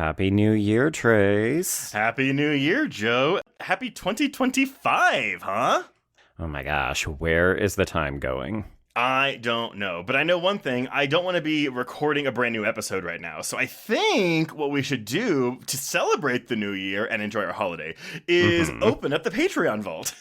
Happy New Year, Trace. Happy New Year, Joe. Happy 2025, huh? Oh my gosh, where is the time going? I don't know, but I know one thing. I don't want to be recording a brand new episode right now. So I think what we should do to celebrate the new year and enjoy our holiday is open up the Patreon vault.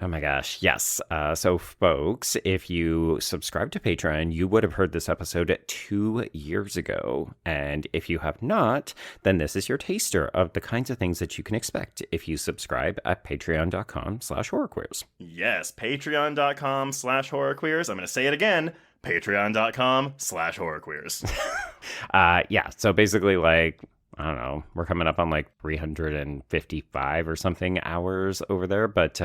Oh my gosh, yes. So folks, if you subscribe to Patreon, you would have heard this episode 2 years ago. And if you have not, then this is your taster of the kinds of things that you can expect if you subscribe at patreon.com/horrorqueers. Yes, patreon.com/horrorqueers. I'm going to say it again. Patreon.com/horrorqueers. Yeah, so basically I don't know, we're coming up on 355 or something hours over there. But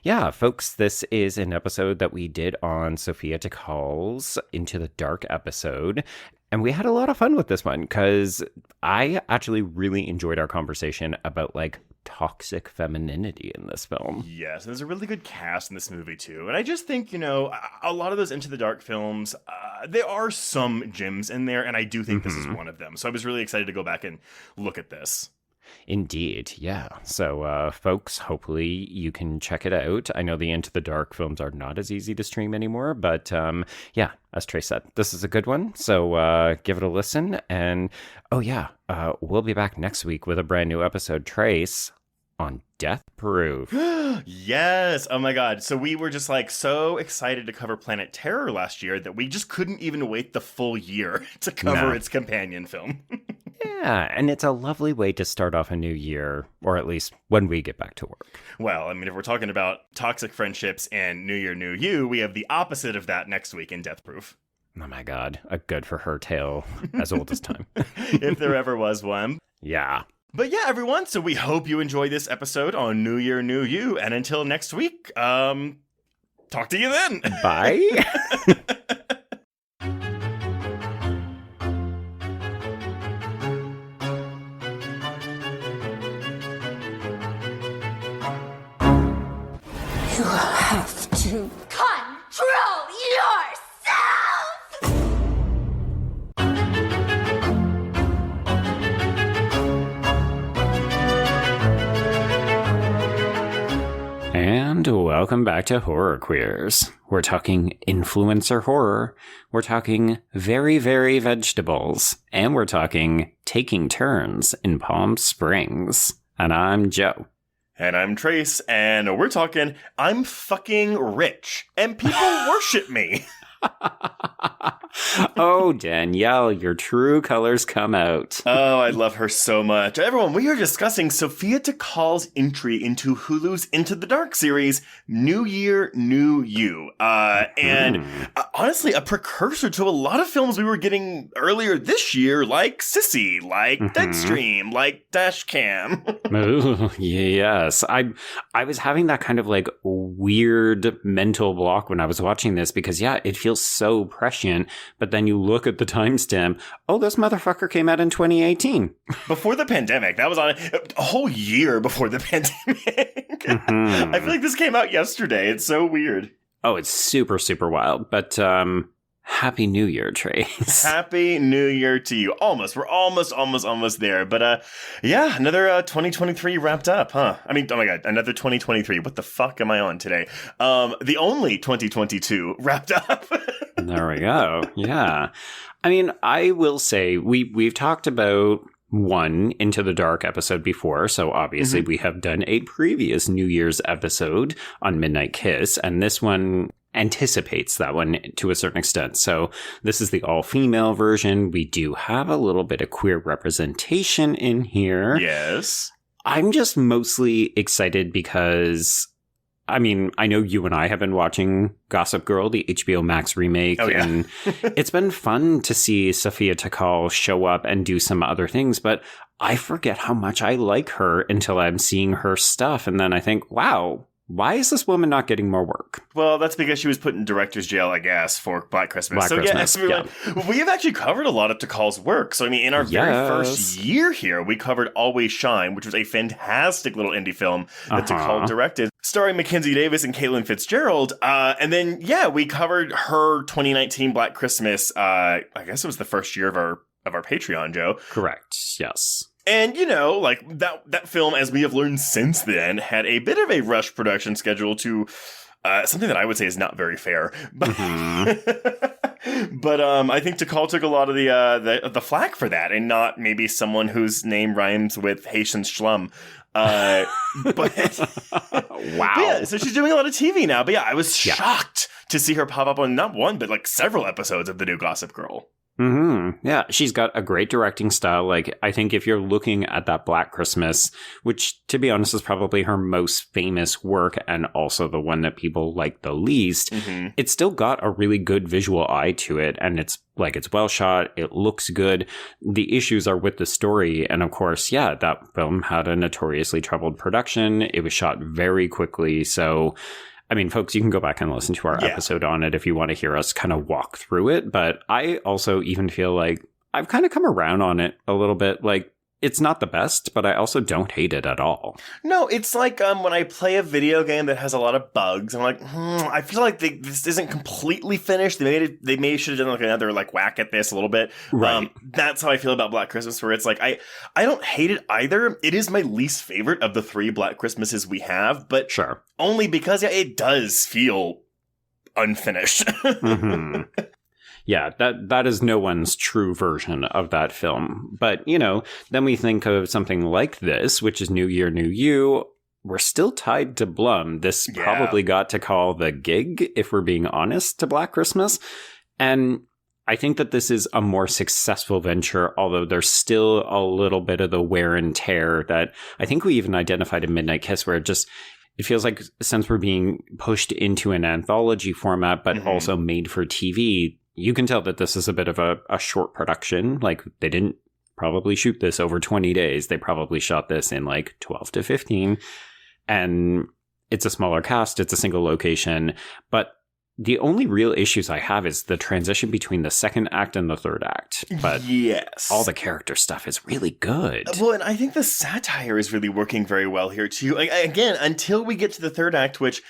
yeah, folks, this is an episode that we did on Sophia Takal's Into the Dark episode. And we had a lot of fun with this one because I actually really enjoyed our conversation about toxic femininity in this film. Yes, there's a really good cast in this movie too. And I just think, a lot of those Into the Dark films, there are some gems in there, and I do think this is one of them. So I was really excited to go back and look at this. Indeed, yeah. So, folks, hopefully you can check it out. I know the Into the Dark films are not as easy to stream anymore, but yeah, as Trey said, this is a good one. So give it a listen. And, oh yeah, we'll be back next week with a brand new episode, Trace, on Death Proof. Yes. Oh my God. So we were just so excited to cover Planet Terror last year that we just couldn't even wait the full year to cover its companion film. Yeah, and it's a lovely way to start off a new year, or at least when we get back to work. Well, I mean, if we're talking about toxic friendships and New Year, New You, we have the opposite of that next week in Death Proof. Oh my God, a good for her tale as old as time. If there ever was one. Yeah. But yeah, everyone, so we hope you enjoyed this episode on New Year, New You. And until next week, talk to you then. Bye. You have to control yourself! And welcome back to Horror Queers. We're talking influencer horror, we're talking very, very vegetables, and we're talking taking turns in Palm Springs. And I'm Joe. And I'm Trace, and we're talking I'm fucking rich, and people worship me. Oh, Danielle, your true colors come out. Oh, I love her so much. Everyone, we are discussing Sophia Takal's entry into Hulu's Into the Dark series, New Year, New You. And honestly, a precursor to a lot of films we were getting earlier this year, like Sissy, like Deadstream, like Dashcam. Ooh, yes. I was having that kind of weird mental block when I was watching this because, yeah, it feels so prescient, but then you look at the timestamp, oh, this motherfucker came out in 2018. Before the pandemic. That was on a whole year before the pandemic. I feel like this came out yesterday. It's so weird. Oh, it's super, super wild. But Happy New Year, Trace. Happy New Year to you. Almost. We're almost there. But yeah, another 2023 wrapped up, huh? I mean, oh my God, another 2023. What the fuck am I on today? The only 2022 wrapped up. There we go. Yeah. I mean, I will say we've talked about one Into the Dark episode before, so obviously we have done a previous New Year's episode on Midnight Kiss, and this one anticipates that one to a certain extent. So this is the all-female version. We do have a little bit of queer representation in here. Yes. I'm just mostly excited because, I mean, I know you and I have been watching Gossip Girl, the HBO Max remake, and it's been fun to see Sophia Takal show up and do some other things, but I forget how much I like her until I'm seeing her stuff, and then I think, wow, why is this woman not getting more work? Well, that's because she was put in director's jail, I guess, for Black Christmas. Christmas, yeah. We have actually covered a lot of Takal's work. So, I mean, in our very first year here, we covered Always Shine, which was a fantastic little indie film that Takal directed, starring Mackenzie Davis and Caitlin Fitzgerald. And then, yeah, we covered her 2019 Black Christmas. I guess it was the first year of of our Patreon, Joe. Correct. Yes. And, you know, like that film, as we have learned since then, had a bit of a rush production schedule to something that I would say is not very fair. But, but I think Takal took a lot of the flack for that, and not maybe someone whose name rhymes with Haitian schlum. But wow. But yeah, so she's doing a lot of TV now. But yeah, I was shocked to see her pop up on not one, but like several episodes of the new Gossip Girl. Yeah, she's got a great directing style. Like, I think if you're looking at that Black Christmas, which, to be honest, is probably her most famous work and also the one that people like the least, it's still got a really good visual eye to it. And it's well shot. It looks good. The issues are with the story. And of course, yeah, that film had a notoriously troubled production. It was shot very quickly. So, I mean, folks, you can go back and listen to our episode on it if you want to hear us kind of walk through it. But I also even feel like I've kind of come around on it a little bit. Like, it's not the best, but I also don't hate it at all. No, it's like when I play a video game that has a lot of bugs, I'm like, I feel like this isn't completely finished. They maybe should have done like another like whack at this a little bit. Right. That's how I feel about Black Christmas, where it's like I don't hate it either. It is my least favorite of the 3 Black Christmases we have, but Sure. only because it does feel unfinished. Yeah, that is no one's true version of that film. But, you know, then we think of something like this, which is New Year, New You. We're still tied to Blum. This probably got to call the gig, if we're being honest, to Black Christmas. And I think that this is a more successful venture, although there's still a little bit of the wear and tear that I think we even identified in Midnight Kiss, where it feels like since we're being pushed into an anthology format, but also made for TV, you can tell that this is a bit of a short production. Like, they didn't probably shoot this over 20 days. They probably shot this in like 12 to 15. And it's a smaller cast. It's a single location. But the only real issues I have is the transition between the second act and the third act. But yes, all the character stuff is really good. Well, and I think the satire is really working very well here too. Like, again, until we get to the third act, which,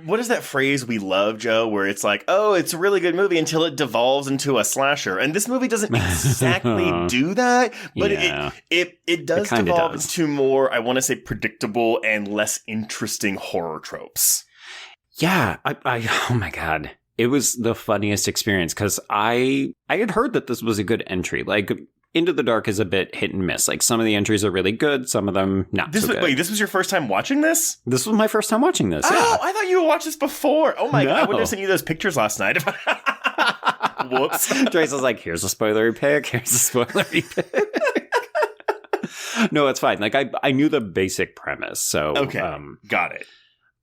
what is that phrase we love, Joe, where it's like, oh, it's a really good movie until it devolves into a slasher. And this movie doesn't exactly do that, but it does devolve into more, I want to say, predictable and less interesting horror tropes. Yeah, I oh my God. It was the funniest experience because I had heard that this was a good entry. Like, Into the Dark is a bit hit and miss. Like, some of the entries are really good, some of them not so good. Wait, this was your first time watching this? This was my first time watching this, Oh, yeah. I thought you had watched this before. Oh my God, I wouldn't have sent you those pictures last night. Whoops. Trace was like, here's a spoilery pick, here's a spoilery pick. No, it's fine. Like, I knew the basic premise, so... Okay, got it.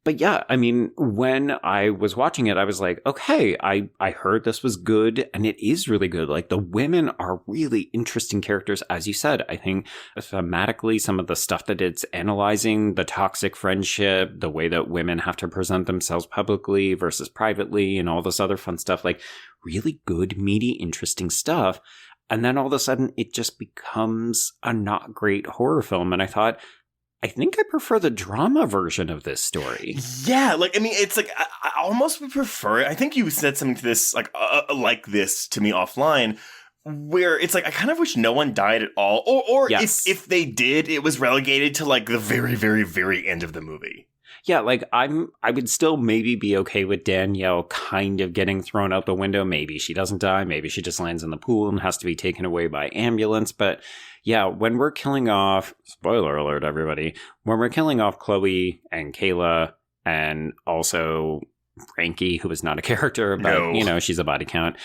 But yeah, I mean, when I was watching it, I was like, okay, I heard this was good, and it is really good. Like, the women are really interesting characters, as you said. I think thematically, some of the stuff that it's analyzing, the toxic friendship, the way that women have to present themselves publicly versus privately, and all this other fun stuff, like, really good, meaty, interesting stuff. And then all of a sudden, it just becomes a not great horror film. And I thought, I think I prefer the drama version of this story. Yeah, like, I mean, it's like, I almost would prefer it. I think you said something to this, like this to me offline, where it's like, I kind of wish no one died at all. Or yes. if they did, it was relegated to like the very, very, very end of the movie. Yeah, like, I would still maybe be okay with Danielle kind of getting thrown out the window. Maybe she doesn't die. Maybe she just lands in the pool and has to be taken away by ambulance. But yeah, when we're killing off, spoiler alert, everybody, when we're killing off Chloe and Kayla and also Frankie, who is not a character, but, you know, she's a body count,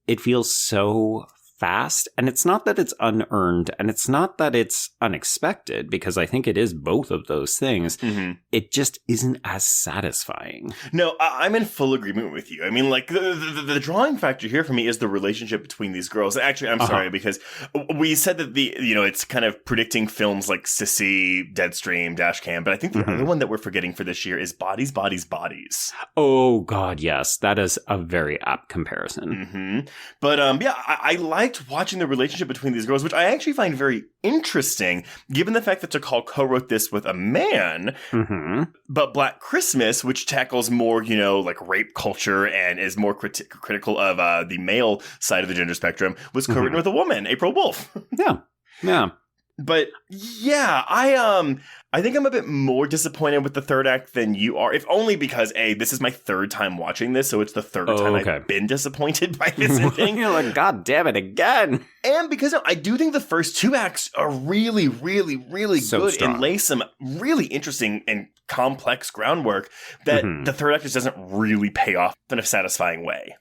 it feels so fast. And it's not that it's unearned, and it's not that it's unexpected, because I think it is both of those things. Mm-hmm. It just isn't as satisfying. No, I'm in full agreement with you. I mean, like, the drawing factor here for me is the relationship between these girls. Actually, I'm sorry, because we said that it's kind of predicting films like Sissy, Deadstream, Dashcam, but I think the other one that we're forgetting for this year is Bodies, Bodies, Bodies. Oh, God, yes. That is a very apt comparison. Mm-hmm. But, yeah, I like liked watching the relationship between these girls, which I actually find very interesting, given the fact that Takal co-wrote this with a man. Mm-hmm. But Black Christmas, which tackles more, like rape culture and is more critical of the male side of the gender spectrum, was co-written with a woman, April Wolf. Yeah. Yeah. But yeah, I think I'm a bit more disappointed with the third act than you are, if only because this is my third time watching this, so it's the third time I've been disappointed by this ending. You're like, God damn it again. And because I do think the first two acts are really, really, really so good strong. And lay some really interesting and complex groundwork that the third act just doesn't really pay off in a satisfying way.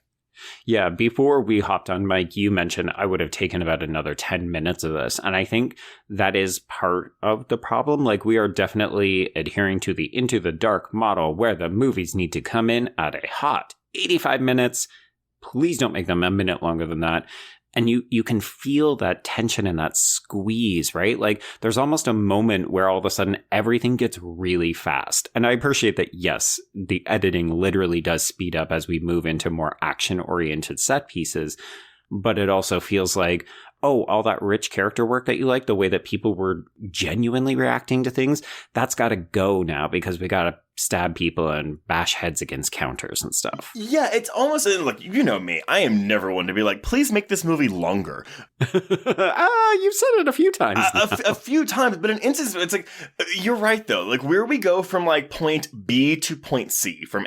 Yeah, before we hopped on mic, you mentioned I would have taken about another 10 minutes of this. And I think that is part of the problem. Like, we are definitely adhering to the Into the Dark model where the movies need to come in at a hot 85 minutes. Please don't make them a minute longer than that. And you can feel that tension and that squeeze, right? Like, there's almost a moment where all of a sudden everything gets really fast. And I appreciate that, yes, the editing literally does speed up as we move into more action-oriented set pieces. But it also feels like, oh, all that rich character work that you like, the way that people were genuinely reacting to things, that's got to go now because we got to stab people and bash heads against counters and stuff. Yeah, it's almost, look, you know me, I am never one to be like, please make this movie longer. You've said it a few times. A few times, but in instances, it's like, you're right though. Like, where we go from like point B to point C, from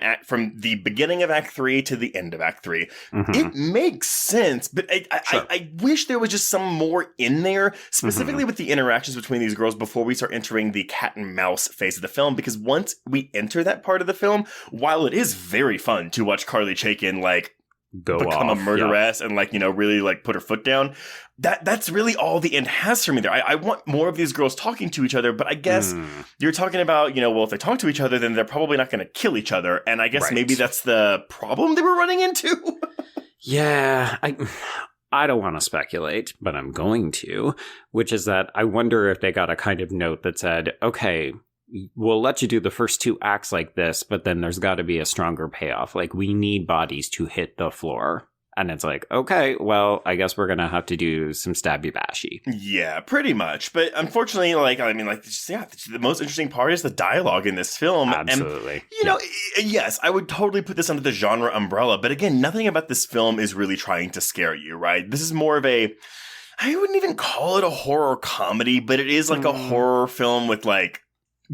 the beginning of Act 3 to the end of Act 3, it makes sense, but I wish there was just some more in there, specifically with the interactions between these girls before we start entering the cat and mouse phase of the film, because once we enter that part of the film, while it is very fun to watch Carly Chaikin become a murderess and really put her foot down, that's really all the end has for me there. I want more of these girls talking to each other, but I guess you're talking about, well, if they talk to each other, then they're probably not going to kill each other, and I guess maybe that's the problem they were running into. Yeah, I don't want to speculate, but I'm going to, which is that I wonder if they got a kind of note that said, okay, we'll let you do the first two acts like this, but then there's got to be a stronger payoff. Like, we need bodies to hit the floor. And it's like, okay, well, I guess we're going to have to do some stabby bashy. Yeah, pretty much. But unfortunately, the most interesting part is the dialogue in this film. Absolutely. And, yes, I would totally put this under the genre umbrella. But again, nothing about this film is really trying to scare you, right? This is more of I wouldn't even call it a horror comedy, but it is like a horror film with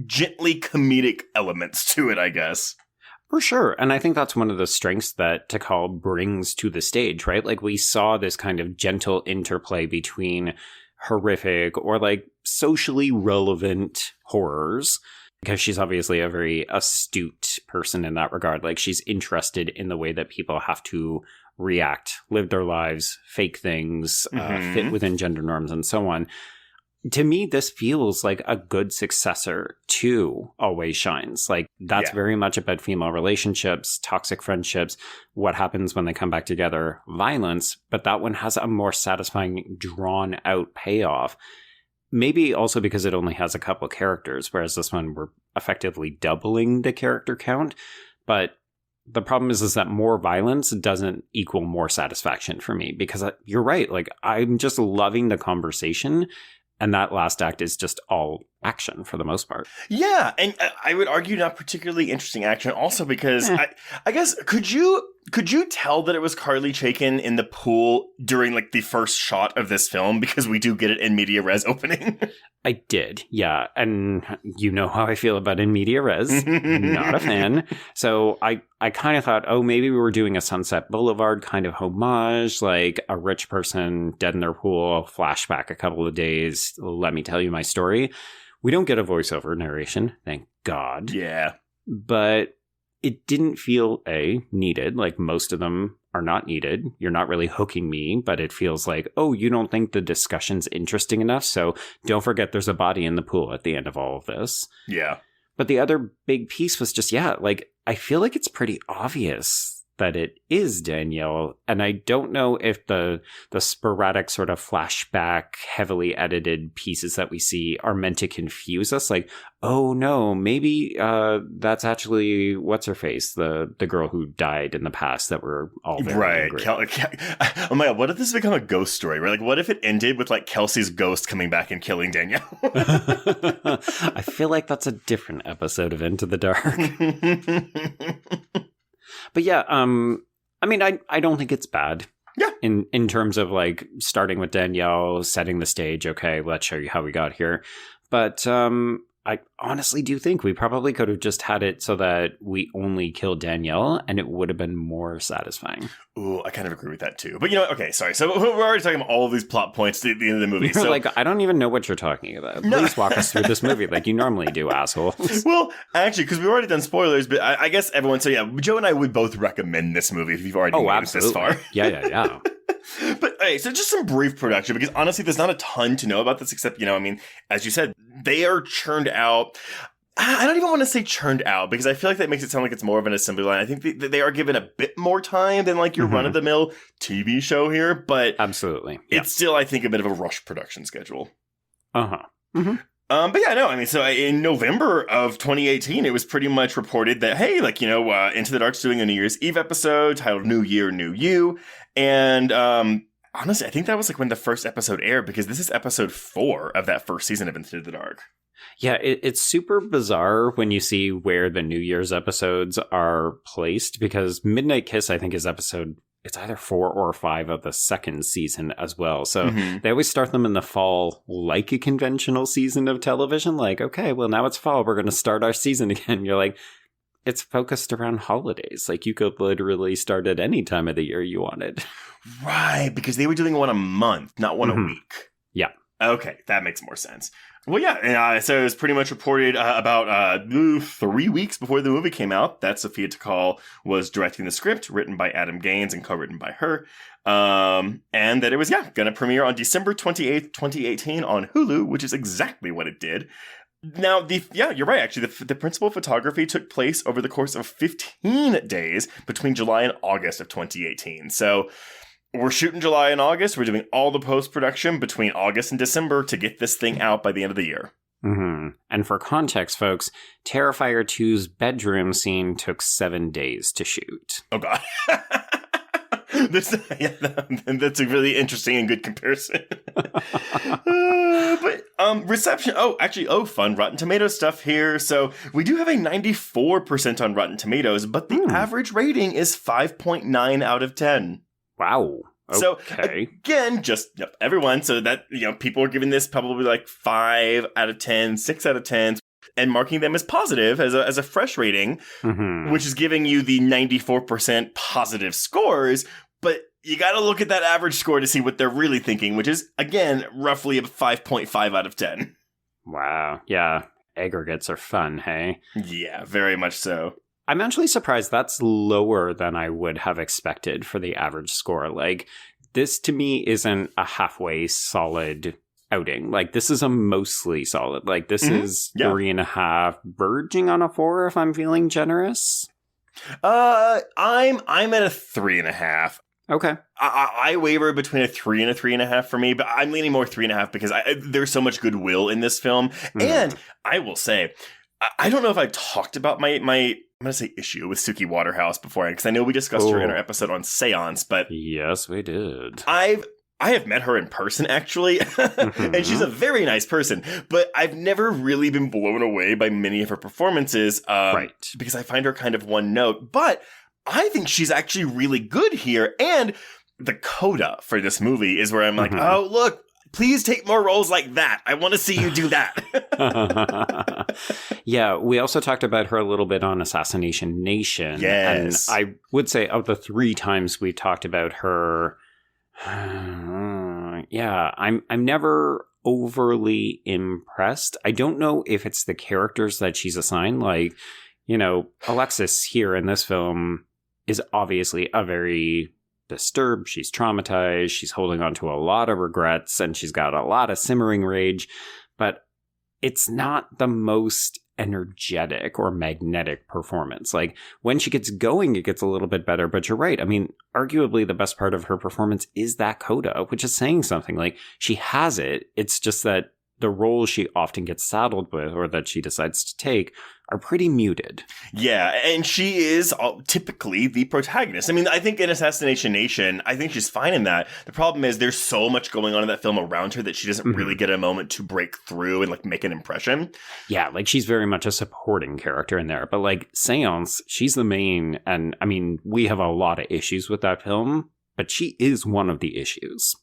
gently comedic elements to it, I guess. For sure. And I think that's one of the strengths that Takal brings to the stage, right? Like, we saw this kind of gentle interplay between horrific or socially relevant horrors, because she's obviously a very astute person in that regard. Like, she's interested in the way that people have to react, live their lives, fake things, fit within gender norms, and so on. To me, this feels like a good successor to Always Shines. That's very much about female relationships, toxic friendships, what happens when they come back together, violence, but that one has a more satisfying, drawn-out payoff. Maybe also because it only has a couple characters, whereas this one we're effectively doubling the character count. But the problem is that more violence doesn't equal more satisfaction for me, because you're right. I'm just loving the conversation. And that last act is just all action for the most part. Yeah, and I would argue not particularly interesting action also because I guess could you tell that it was Carly Chaikin in the pool during the first shot of this film, because we do get it in media res opening? I did, yeah. And you know how I feel about in media res. Not a fan. So I kind of thought, oh, maybe we were doing a Sunset Boulevard kind of homage, like a rich person dead in their pool, flashback a couple of days, let me tell you my story. We don't get a voiceover narration, thank God. Yeah. But it didn't feel, needed. Most of them are not needed. You're not really hooking me, but it feels like, oh, you don't think the discussion's interesting enough, so don't forget there's a body in the pool at the end of all of this. Yeah. But the other big piece was just, I feel like it's pretty obvious that it is Danielle. And I don't know if the sporadic sort of flashback, heavily edited pieces that we see are meant to confuse us. Like, oh no, maybe that's actually what's her face, the girl who died in the past that we're all very angry. Oh my god, what if this has become a ghost story? Right? Like, what if it ended with like Kelsey's ghost coming back and killing Danielle? I feel like that's a different episode of Into the Dark. But yeah, I mean, I don't think it's bad. Yeah. In terms of like starting with Danielle, setting the stage. Okay, let's show you how we got here. But I honestly do think we probably could have just had it so that we only killed Danielle and it would have been more satisfying. Ooh, I kind of agree with that too. But you know what? Okay, sorry. So we're already talking about all of these plot points at the end of the movie. You're so like, I don't even know what you're talking about. Please walk us through this movie like you normally do, assholes. Well, actually, because we've already done spoilers, but I guess everyone, so yeah, Joe and I would both recommend this movie if you've already made it this far. Yeah. But hey, so just some brief production, because honestly, there's not a ton to know about this, except, I mean, as you said, they are churned out. I don't even want to say churned out, because I feel like that makes it sound like it's more of an assembly line. I think they are given a bit more time than like your run-of-the-mill TV show here, but absolutely, it's still, I think, a bit of a rush production schedule. Uh-huh. Mm-hmm. But yeah, no, I mean, so in November of 2018, it was pretty much reported that, hey, like, Into the Dark's doing a New Year's Eve episode titled New Year, New You. And honestly, I think that was like when the first episode aired, because this is episode 4 of that first season of Into the Dark. Yeah, it's super bizarre when you see where the New Year's episodes are placed, because Midnight Kiss, I think, is it's either 4 or 5 of the second season as well. So they always start them in the fall like a conventional season of television. Like, okay, well, now it's fall. We're going to start our season again. You're like, it's focused around holidays. Like, you could literally start at any time of the year you wanted. Right, because they were doing one a month, not one a week. Yeah. Okay, that makes more sense. Well, yeah, so it was pretty much reported about 3 weeks before the movie came out that Sophia Takal was directing the script, written by Adam Gaines and co-written by her, and that it was, going to premiere on December 28th, 2018 on Hulu, which is exactly what it did. Now, you're right, actually. The principal photography took place over the course of 15 days between July and August of 2018. So we're shooting July and August. We're doing all the post-production between August and December to get this thing out by the end of the year. Mm-hmm. And for context, folks, Terrifier 2's bedroom scene took 7 days to shoot. Oh, God. That's a really interesting and good comparison. But reception. Fun Rotten Tomatoes stuff here. So we do have a 94% on Rotten Tomatoes, but the average rating is 5.9 out of 10. Wow. Okay. So again, just everyone. So that, people are giving this probably like 5 out of 10, 6 out of 10, and marking them as positive as a fresh rating, which is giving you the 94% positive scores. But you got to look at that average score to see what they're really thinking, which is, again, roughly a 5.5 out of 10. Wow. Yeah. Aggregates are fun, hey? Yeah, very much so. I'm actually surprised that's lower than I would have expected for the average score. Like, this to me isn't a halfway solid outing. Like, this is a mostly solid. Like, this is 3.5, verging on a 4 if I'm feeling generous. I'm at a 3.5. Okay. I waver between a 3 and a 3.5 for me, but I'm leaning more 3.5 because there's so much goodwill in this film. And I will say, I don't know if I've talked about my I'm going to say issue with Suki Waterhouse before, because I know we discussed her in our episode on Seance, but yes, we did. I have met her in person, actually, and she's a very nice person, but I've never really been blown away by many of her performances, right? Because I find her kind of one note, but I think she's actually really good here, and the coda for this movie is where I'm like, oh, look, please take more roles like that. I want to see you do that. Yeah, we also talked about her a little bit on Assassination Nation. Yes. And I would say of the 3 times we talked about her, I'm never overly impressed. I don't know if it's the characters that she's assigned. Like, Alexis here in this film is obviously a very disturbed, she's traumatized, she's holding on to a lot of regrets, and she's got a lot of simmering rage, but it's not the most energetic or magnetic performance. Like when she gets going, it gets a little bit better, but you're right. I mean, arguably the best part of her performance is that coda, which is saying something. Like she has it. It's just that the roles she often gets saddled with or that she decides to take are pretty muted. Yeah, and she is typically the protagonist. I mean, I think in Assassination Nation, I think she's fine in that. The problem is there's so much going on in that film around her that she doesn't really get a moment to break through and like make an impression. Yeah, like she's very much a supporting character in there. But like Seance, she's the main, and I mean, we have a lot of issues with that film, but she is one of the issues.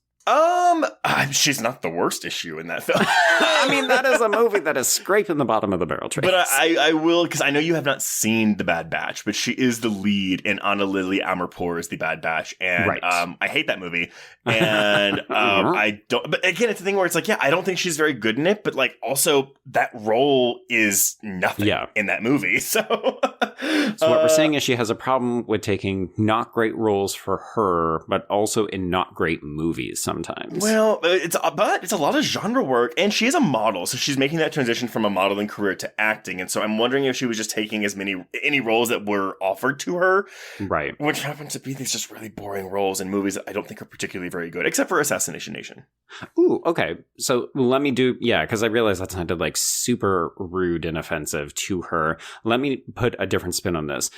She's not the worst issue in that film. I mean, that is a movie that is scraping the bottom of the barrel trays. But I will, because I know you have not seen The Bad Batch, but she is the lead in Anna Lily Amirpour's The Bad Batch. And right. I hate that movie. And I don't, but again, it's a thing where it's like, yeah, I don't think she's very good in it, but like also that role is nothing in that movie. So what we're saying is she has a problem with taking not great roles for her, but also in not great movies sometimes. Well, it's a lot of genre work, and she is a model, so she's making that transition from a modeling career to acting. And so I'm wondering if she was just taking any roles that were offered to her, right? Which happen to be these just really boring roles in movies that I don't think are particularly very good, except for Assassination Nation. Ooh, okay. So let me because I realize that sounded like super rude and offensive to her. Let me put a different spin on this.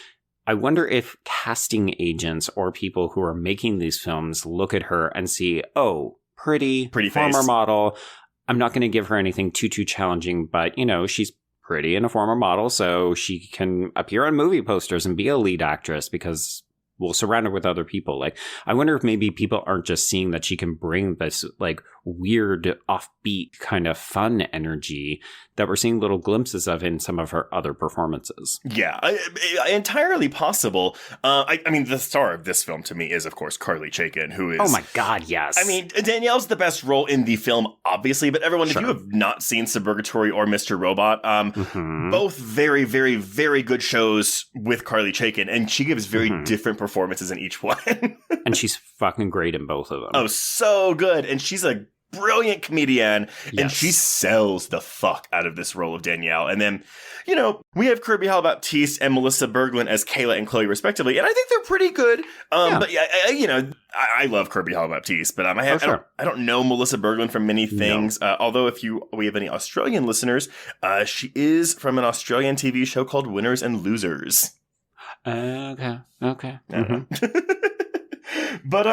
I wonder if casting agents or people who are making these films look at her and see, oh, pretty former face. Model. I'm not going to give her anything too challenging, but, you know, she's pretty and a former model, so she can appear on movie posters and be a lead actress because we'll surround her with other people. Like, I wonder if maybe people aren't just seeing that she can bring this, like, weird, offbeat kind of fun energy that we're seeing little glimpses of in some of her other performances. Yeah, entirely possible. I mean, the star of this film to me is, of course, Carly Chaikin, who is... Oh my God, yes. I mean, Danielle's the best role in the film, obviously, but everyone, if you have not seen Suburgatory or Mr. Robot, both very, very, very good shows with Carly Chaikin, and she gives very different performances in each one. And she's fucking great in both of them. Oh, so good. And she's a brilliant comedian, and she sells the fuck out of this role of Danielle. And then, you know, we have Kirby Hall-Baptiste and Melissa Berglund as Kayla and Chloe, respectively, and I think they're pretty good. But yeah, I love Kirby Hall-Baptiste, but I don't know Melissa Berglund from many things. No. Although if we have any Australian listeners, she is from an Australian TV show called Winners and Losers. Okay. But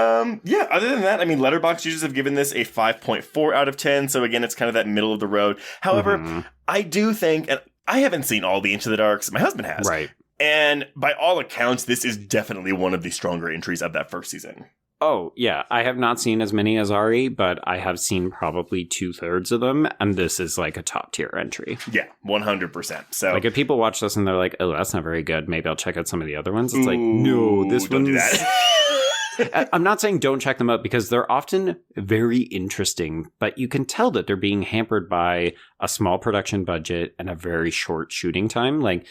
yeah, other than that, I mean, Letterboxd users have given this a 5.4 out of 10. So again, it's kind of that middle of the road. However, I do think, and I haven't seen all the Into the Darks. My husband has. Right. And by all accounts, this is definitely one of the stronger entries of that first season. Oh, yeah. I have not seen as many as Ari, but I have seen probably 2/3 of them. And this is like a top tier entry. Yeah, 100%. So, like, if people watch this and they're like, oh, that's not very good, maybe I'll check out some of the other ones. It's like, no, this don't one's... do that. I'm not saying don't check them out because they're often very interesting, but you can tell that they're being hampered by a small production budget and a very short shooting time. Like,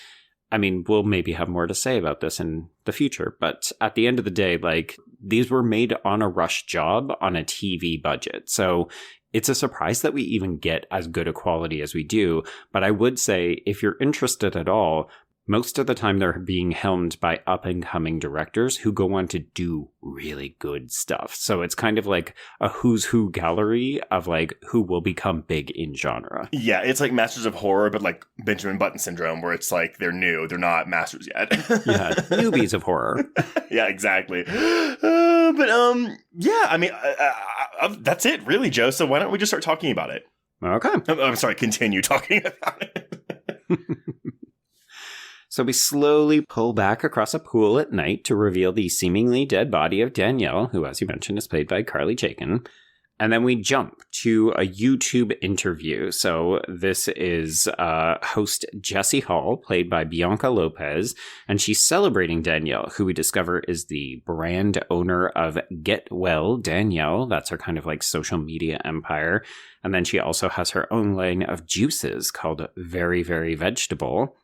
I mean, we'll maybe have more to say about this in the future, but at the end of the day, like, these were made on a rush job on a TV budget. So it's a surprise that we even get as good a quality as we do. But I would say if you're interested at all, most of the time they're being helmed by up-and-coming directors who go on to do really good stuff. So it's kind of like a who's who gallery of like who will become big in genre. Yeah, it's like Masters of Horror, but like Benjamin Button syndrome, where it's like they're new, they're not masters yet. Yeah, newbies of horror. Yeah, exactly. Yeah, I mean, that's it really, Joe. So why don't we just start talking about it? Okay. I'm sorry, continue talking about it. So we slowly pull back across a pool at night to reveal the seemingly dead body of Danielle, who, as you mentioned, is played by Carly Chaikin. And then we jump to a YouTube interview. So this is host Jessie Hall, played by Bianca Lopez, and she's celebrating Danielle, who we discover is the brand owner of Get Well Danielle. That's her kind of like social media empire. And then she also has her own line of juices called Very, Very Vegetable.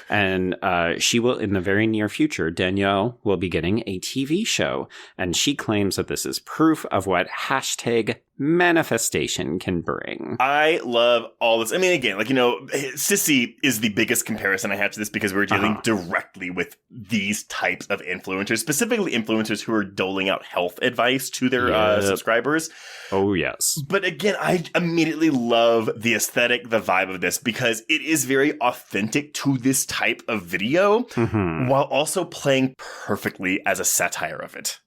And she will, in the very near future, Danielle will be getting a TV show. And she claims that this is proof of what hashtag manifestation can bring. I love all this. I mean, again, like, Sissy is the biggest comparison I have to this because we're dealing directly with these types of influencers, specifically influencers who are doling out health advice to their subscribers. Oh, yes. But again, I immediately love the aesthetic, the vibe of this, because it is very authentic to this type of video while also playing perfectly as a satire of it.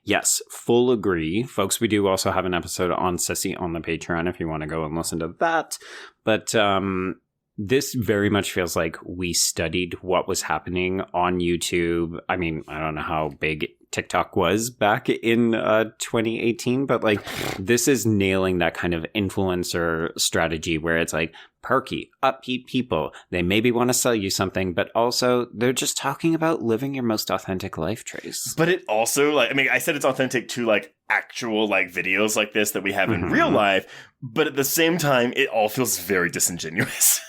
Yes, full agree. Folks, we do also have an episode on Sissy on the Patreon if you want to go and listen to that. But this very much feels like we studied what was happening on YouTube. I mean, I don't know how big TikTok was back in 2018, but like this is nailing that kind of influencer strategy where it's like perky, upbeat people. They maybe want to sell you something, but also they're just talking about living your most authentic life, Trace. But it also, like, I mean, I said it's authentic to like actual like videos like this that we have in real life, but at the same time, it all feels very disingenuous.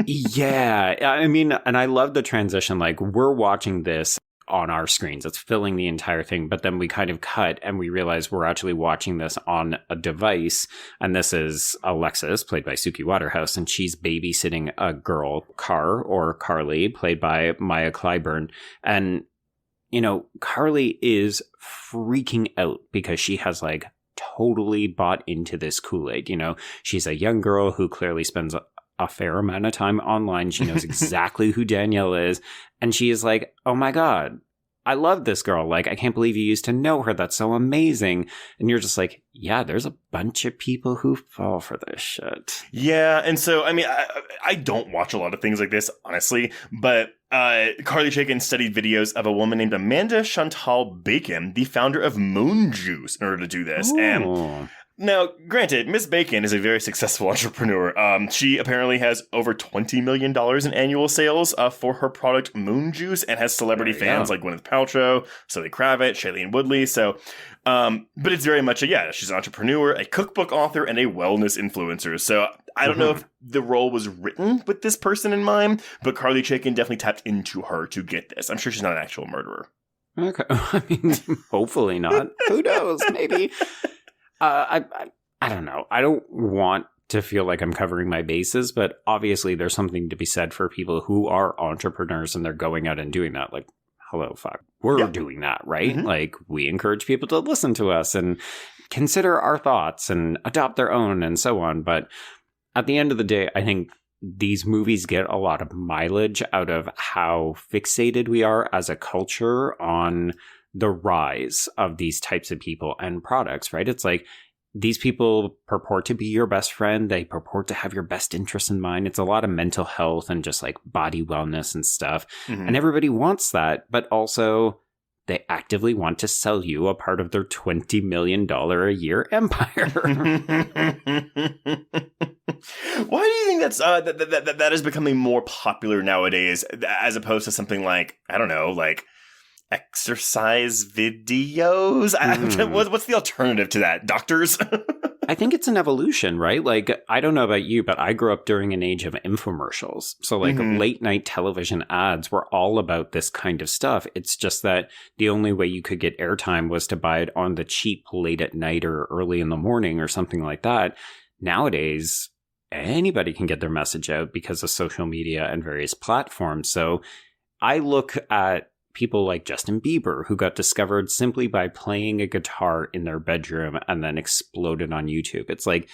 Yeah, I mean, and I love the transition. Like, we're watching this on our screens. It's filling the entire thing, but then we kind of cut and we realize we're actually watching this on a device. And this is Alexis, played by Suki Waterhouse, and she's babysitting a girl, Carly, played by Maya Clyburn. And, Carly is freaking out because she has like totally bought into this Kool-Aid. She's a young girl who clearly spends a fair amount of time online. She knows exactly who Danielle is. And she is like, oh my God, I love this girl. Like, I can't believe you used to know her. That's so amazing. And you're just like, yeah, there's a bunch of people who fall for this shit. Yeah. And so, I mean, I don't watch a lot of things like this, honestly, but Carly Chaikin studied videos of a woman named Amanda Chantal Bacon, the founder of Moon Juice, in order to do this. Ooh. And now, granted, Miss Bacon is a very successful entrepreneur. She apparently has over $20 million in annual sales for her product Moon Juice and has celebrity fans like Gwyneth Paltrow, Zoe Kravitz, Shailene Woodley. So, but it's very much she's an entrepreneur, a cookbook author, and a wellness influencer. So I don't know if the role was written with this person in mind, but Carly Chaikin definitely tapped into her to get this. I'm sure she's not an actual murderer. Okay. I mean, hopefully not. Who knows? Maybe. I don't know. I don't want to feel like I'm covering my bases, but obviously there's something to be said for people who are entrepreneurs and they're going out and doing that. Like, hello, fuck. We're doing that, right? Like, we encourage people to listen to us and consider our thoughts and adopt their own and so on. But at the end of the day, I think these movies get a lot of mileage out of how fixated we are as a culture on the rise of these types of people and products, right? It's like these people purport to be your best friend. They purport to have your best interest in mind. It's a lot of mental health and just like body wellness and stuff. And everybody wants that, but also they actively want to sell you a part of their $20 million a year empire. Why do you think that's that is becoming more popular nowadays as opposed to something like, I don't know, like exercise videos? What's the alternative to that? Doctors? I think it's an evolution, right? Like, I don't know about you, but I grew up during an age of infomercials. So like late night television ads were all about this kind of stuff. It's just that the only way you could get airtime was to buy it on the cheap late at night or early in the morning or something like that. Nowadays, anybody can get their message out because of social media and various platforms. So I look at people like Justin Bieber, who got discovered simply by playing a guitar in their bedroom and then exploded on YouTube. It's like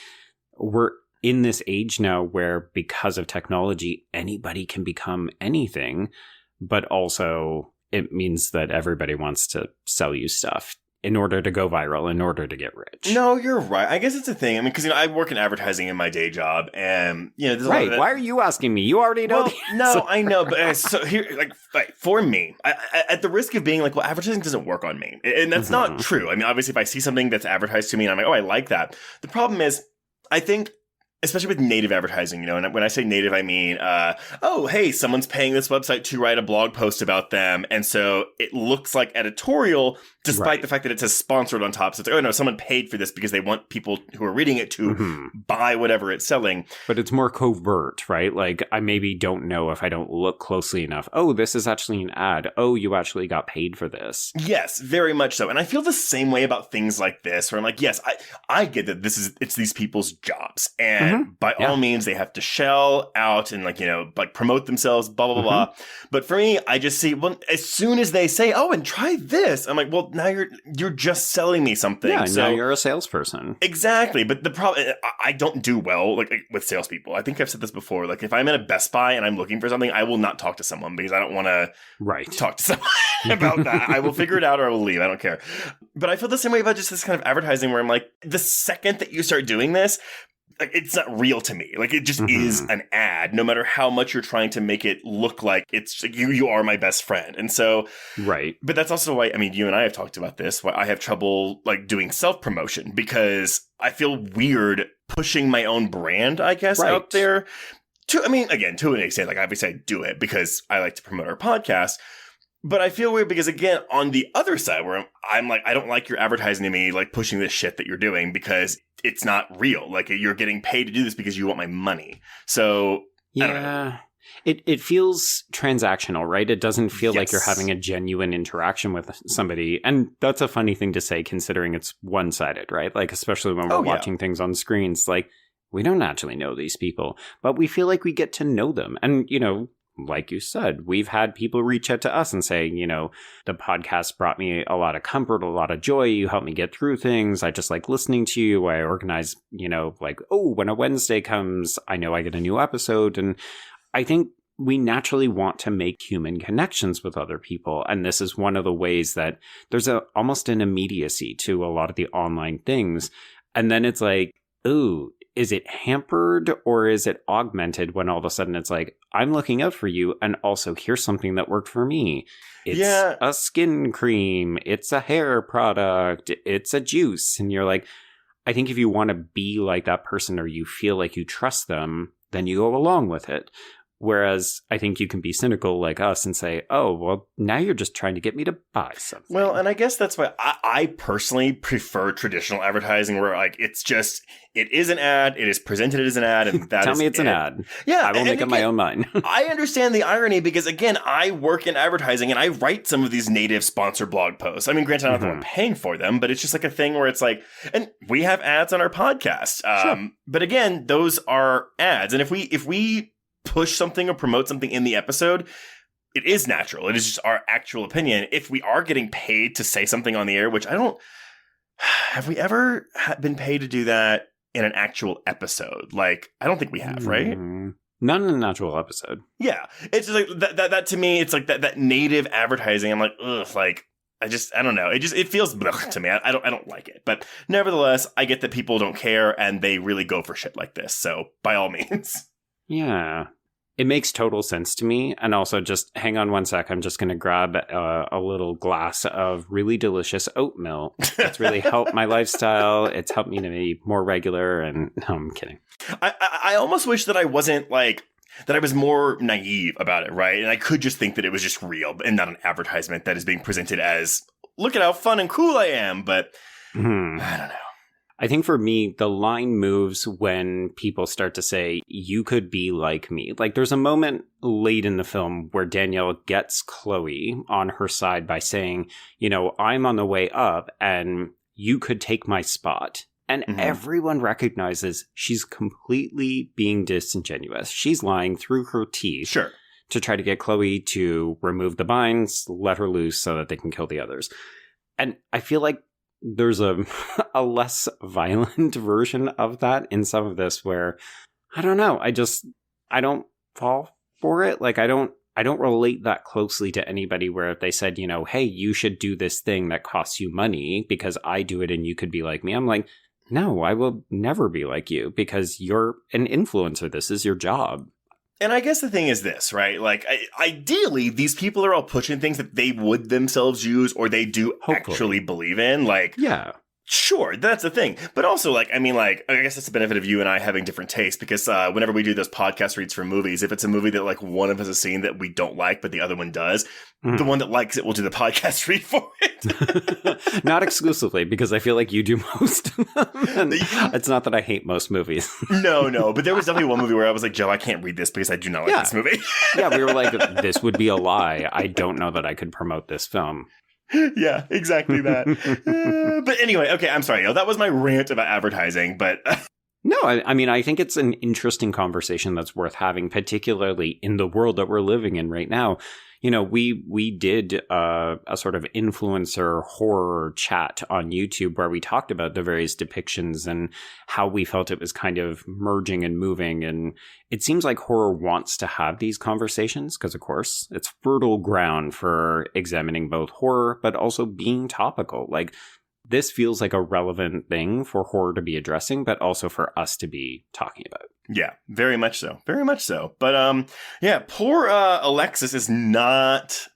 we're in this age now where because of technology, anybody can become anything, but also it means that everybody wants to sell you stuff in order to go viral, in order to get rich. No, you're right. I guess it's a thing. I mean, because I work in advertising in my day job, and there's a lot of that. Why are you asking me? You already know. Well, no, I know, but so here, like for me, at the risk of being like, well, advertising doesn't work on me, and that's not true. I mean, obviously, if I see something that's advertised to me, and I'm like, oh, I like that. The problem is, I think especially with native advertising, and when I say native, I mean, oh, hey, someone's paying this website to write a blog post about them. And so it looks like editorial, despite the fact that it says sponsored on top. So it's like, oh, no, someone paid for this because they want people who are reading it to buy whatever it's selling. But it's more covert, right? Like, I maybe don't know if I don't look closely enough. Oh, this is actually an ad. Oh, you actually got paid for this. Yes, very much so. And I feel the same way about things like this, where I'm like, yes, I get that it's these people's jobs. And by all means, they have to shell out and promote themselves, blah, blah, blah. But for me, I just see, well, as soon as they say, oh, and try this, I'm like, well, now you're just selling me something. Yeah, so, now you're a salesperson. Exactly. But the problem, I don't do well with salespeople. I think I've said this before. Like, if I'm at a Best Buy and I'm looking for something, I will not talk to someone because I don't want to talk to someone about that. I will figure it out or I will leave. I don't care. But I feel the same way about just this kind of advertising where I'm like, the second that you start doing this, like, it's not real to me. Like, it just is an ad, no matter how much you're trying to make it look like it's like you are my best friend. And so, but that's also why, I mean, you and I have talked about this, why I have trouble doing self-promotion, because I feel weird pushing my own brand, I guess, out there. To an extent, obviously I do it because I like to promote our podcast. But I feel weird because, again, on the other side, where I'm like, I don't like your advertising to me, pushing this shit that you're doing because it's not real. Like, you're getting paid to do this because you want my money. So, I don't know. It feels transactional, right? It doesn't feel like you're having a genuine interaction with somebody. And that's a funny thing to say, considering it's one-sided, right? Like, especially when we're watching things on screens, like, we don't actually know these people, but we feel like we get to know them. And, like you said, we've had people reach out to us and say, the podcast brought me a lot of comfort, a lot of joy. You helped me get through things. I just like listening to you. I organize, when a Wednesday comes, I know I get a new episode. And I think we naturally want to make human connections with other people. And this is one of the ways that there's almost an immediacy to a lot of the online things. And then it's like, ooh, is it hampered or is it augmented when all of a sudden it's like, I'm looking out for you, and also here's something that worked for me. It's a skin cream, it's a hair product, it's a juice. And you're like, I think if you want to be like that person or you feel like you trust them, then you go along with it. Whereas I think you can be cynical like us and say, oh, well, now you're just trying to get me to buy something. Well, and I guess that's why I personally prefer traditional advertising where it is an ad, it is presented as an ad, and that Tell me it's an ad. Yeah. I will make up my own mind. I understand the irony because, again, I work in advertising and I write some of these native sponsor blog posts. I mean, granted, I'm not the one paying for them, but it's just like a thing where it's like, and we have ads on our podcast. But again, those are ads. And if we push something or promote something in the episode, it is natural. It is just our actual opinion. If we are getting paid to say something on the air, which have we ever been paid to do that in an actual episode? Like, I don't think we have, right? Not in an actual episode. Yeah. It's just like that to me, it's like that native advertising. I'm like, ugh, like, I don't know. It feels to me. I don't like it. But nevertheless, I get that people don't care and they really go for shit like this. So by all means. Yeah. It makes total sense to me. And also, just hang on one sec. I'm just going to grab a little glass of really delicious oat milk. It's really helped my lifestyle. It's helped me to be more regular. And no, I'm kidding. I almost wish that I wasn't that I was more naive about it, right? And I could just think that it was just real and not an advertisement that is being presented as, look at how fun and cool I am. But I don't know. I think for me, the line moves when people start to say, you could be like me. Like, there's a moment late in the film where Danielle gets Chloe on her side by saying, I'm on the way up and you could take my spot. And everyone recognizes she's completely being disingenuous. She's lying through her teeth to try to get Chloe to remove the binds, let her loose so that they can kill the others. And I feel like there's a less violent version of that in some of this where, I don't know, I don't fall for it. Like, I don't relate that closely to anybody where if they said, hey, you should do this thing that costs you money because I do it and you could be like me. I'm like, no, I will never be like you because you're an influencer. This is your job. And I guess the thing is this, right? Like, ideally, these people are all pushing things that they would themselves use or they do actually believe in. Like, yeah. Sure, that's the thing. But also, like, I mean, like, I guess that's the benefit of you and I having different tastes, because whenever we do those podcast reads for movies, if it's a movie that, like, one of us has seen that we don't like, but the other one does, the one that likes it will do the podcast read for it. Not exclusively, because I feel like you do most of them. And it's not that I hate most movies. No, but there was definitely one movie where I was like, Joe, I can't read this because I do not like this movie. Yeah, we were like, this would be a lie. I don't know that I could promote this film. Yeah, exactly that. But anyway, okay, I'm sorry. That was my rant about advertising, but... No, I mean, I think it's an interesting conversation that's worth having, particularly in the world that we're living in right now. You know, we did a sort of influencer horror chat on YouTube where we talked about the various depictions and how we felt it was kind of merging and moving. And it seems like horror wants to have these conversations because, of course, it's fertile ground for examining both horror, but also being topical. Like, this feels like a relevant thing for horror to be addressing, but also for us to be talking about. Yeah, very much so. Very much so. But, yeah, poor Alexis is not...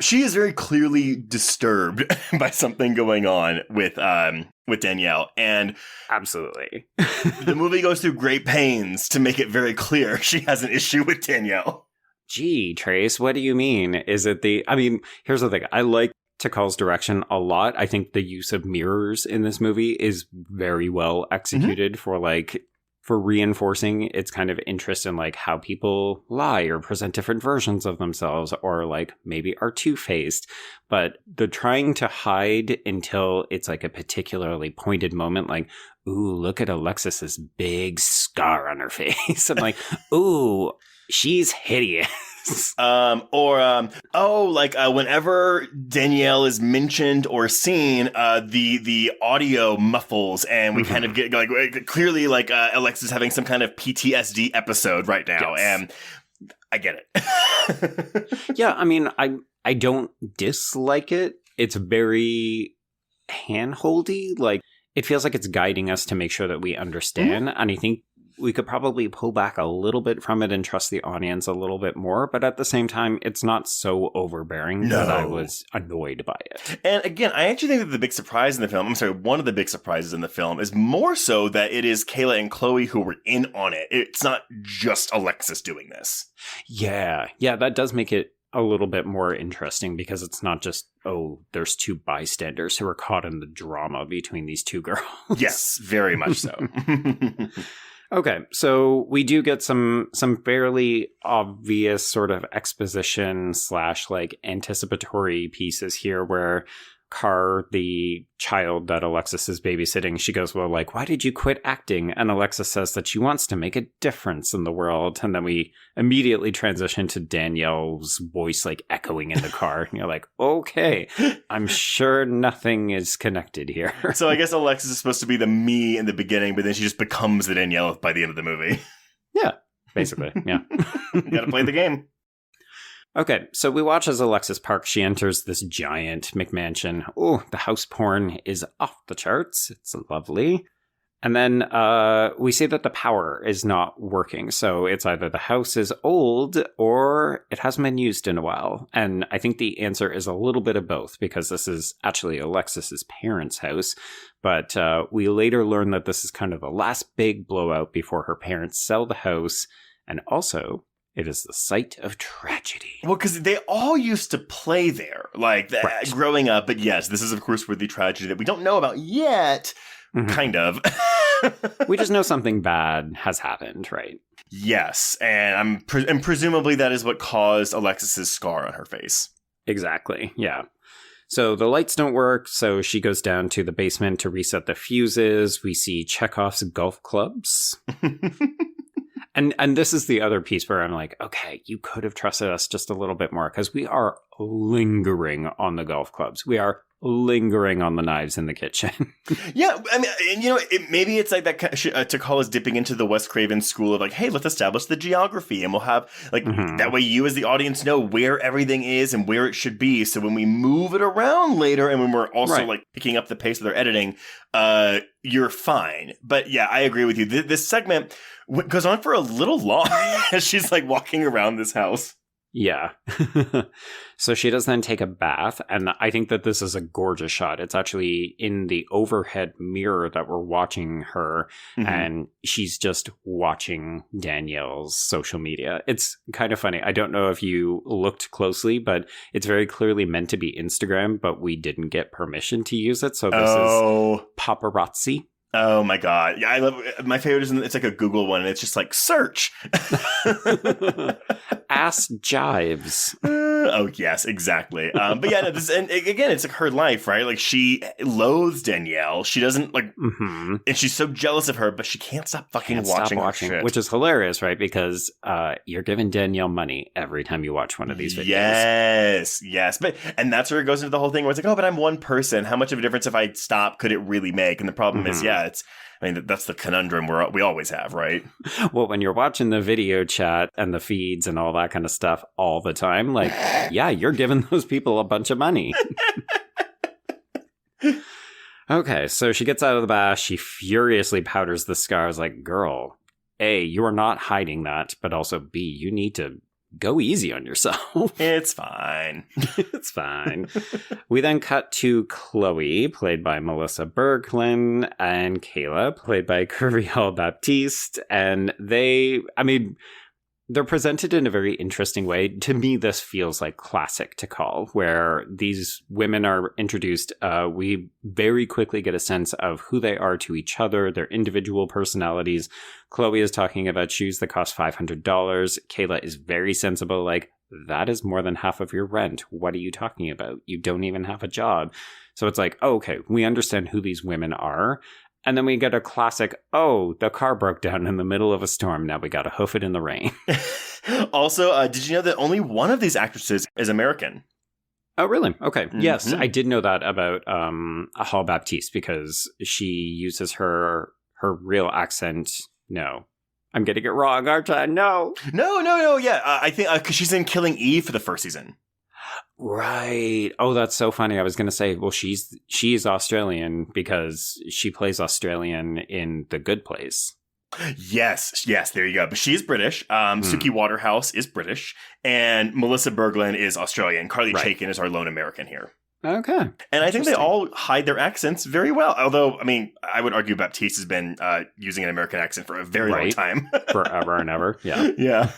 She is very clearly disturbed by something going on with Danielle. And absolutely. The movie goes through great pains to make it very clear she has an issue with Danielle. Gee, Trace, what do you mean? Is it I mean, here's the thing. I like Takal's direction a lot. I think the use of mirrors in this movie is very well executed for reinforcing its kind of interest in like how people lie or present different versions of themselves or like maybe are two-faced. But the trying to hide until it's like a particularly pointed moment, like, ooh, look at Alexis's big scar on her face. I'm like, ooh, she's hideous. Whenever Danielle is mentioned or seen, the audio muffles and we kind of get like clearly like Alexis having some kind of PTSD episode right now. Yes. And I get it. Yeah. I mean, I don't dislike it. It's very handholdy. Like, it feels like it's guiding us to make sure that we understand. And I think we could probably pull back a little bit from it and trust the audience a little bit more. But at the same time, it's not so overbearing that I was annoyed by it. And again, I actually think that the big surprise in the film, one of the big surprises in the film is more so that it is Kayla and Chloe who were in on it. It's not just Alexis doing this. Yeah, that does make it a little bit more interesting because it's not just, oh, there's two bystanders who are caught in the drama between these two girls. Yes, very much so. Okay, so we do get some fairly obvious sort of exposition / like anticipatory pieces here where Car, the child that Alexis is babysitting, she goes, well, like, why did you quit acting? And Alexis says that she wants to make a difference in the world. And then we immediately transition to Danielle's voice, like, echoing in the car. And you're like, okay, I'm sure nothing is connected here. So I guess Alexis is supposed to be the me in the beginning, but then she just becomes the Danielle by the end of the movie. Yeah, basically, yeah. You gotta play the game. Okay, so we watch as Alexis Park. She enters this giant McMansion. Oh, the house porn is off the charts. It's lovely. And then we see that the power is not working. So it's either the house is old or it hasn't been used in a while. And I think the answer is a little bit of both because this is actually Alexis's parents' house. But we later learn that this is kind of the last big blowout before her parents sell the house. And also, it is the site of tragedy. Well, because they all used to play there, like that, growing up. But yes, this is, of course, where the tragedy that we don't know about yet, kind of. We just know something bad has happened, right? Yes, and presumably that is what caused Alexis's scar on her face. Exactly, yeah. So the lights don't work, so she goes down to the basement to reset the fuses. We see Chekhov's golf clubs. And this is the other piece where I'm like, okay, you could have trusted us just a little bit more because we are lingering on the golf clubs. We are lingering on the knives in the kitchen. Yeah, I mean, and maybe it's like that Takal is dipping into the Wes Craven school of like, hey, let's establish the geography and we'll have like that way you as the audience know where everything is and where it should be. So when we move it around later and when we're also like picking up the pace of their editing, you're fine. But yeah, I agree with you. This segment goes on for a little long as she's like walking around this house. Yeah. So she does then take a bath, and I think that this is a gorgeous shot. It's actually in the overhead mirror that we're watching her, and she's just watching Danielle's social media. It's kind of funny. I don't know if you looked closely, but it's very clearly meant to be Instagram, but we didn't get permission to use it. So this is paparazzi. Oh my God. Yeah, I love my favorite is it's like a Google one and it's just like search. Ass jives. Oh yes, exactly. But yeah, no, and again, it's like her life, right? Like she loathes Danielle. She doesn't like, and she's so jealous of her, but she can't stop fucking watching her shit. Which is hilarious, right? Because you're giving Danielle money every time you watch one of these videos. Yes. And that's where it goes into the whole thing where it's like, oh, but I'm one person. How much of a difference if I stop could it really make? And the problem is, that's the conundrum we always have, right? Well, when you're watching the video chat and the feeds and all that kind of stuff all the time, like, yeah, you're giving those people a bunch of money. Okay, so she gets out of the bath. She furiously powders the scars like, girl, A, you are not hiding that, but also B, you need to go easy on yourself. It's fine. It's fine. We then cut to Chloe, played by Melissa Berglund, and Kayla, played by Curviel Baptiste. And they're presented in a very interesting way. To me, this feels like classic Takal, where these women are introduced. We very quickly get a sense of who they are to each other, their individual personalities. Chloe is talking about shoes that cost $500. Kayla is very sensible, like, that is more than half of your rent. What are you talking about? You don't even have a job. So it's like, oh, okay, we understand who these women are. And then we get a classic, oh, the car broke down in the middle of a storm. Now we got to hoof it in the rain. Also, did you know that only one of these actresses is American? Oh, really? Okay. Yes, I did know that about Hall Baptiste because she uses her real accent. No. I'm getting it wrong, aren't I? No. No. Yeah, I think because she's in Killing Eve for the first season. Right. Oh, that's so funny. I was going to say, well, she's Australian because she plays Australian in The Good Place. Yes, there you go. But she's British. Suki Waterhouse is British. And Melissa Berglund is Australian. Carly Chaikin is our lone American here. Okay. And I think they all hide their accents very well. Although, I mean, I would argue Baptiste has been using an American accent for a very long time. Forever and ever. Yeah. Yeah.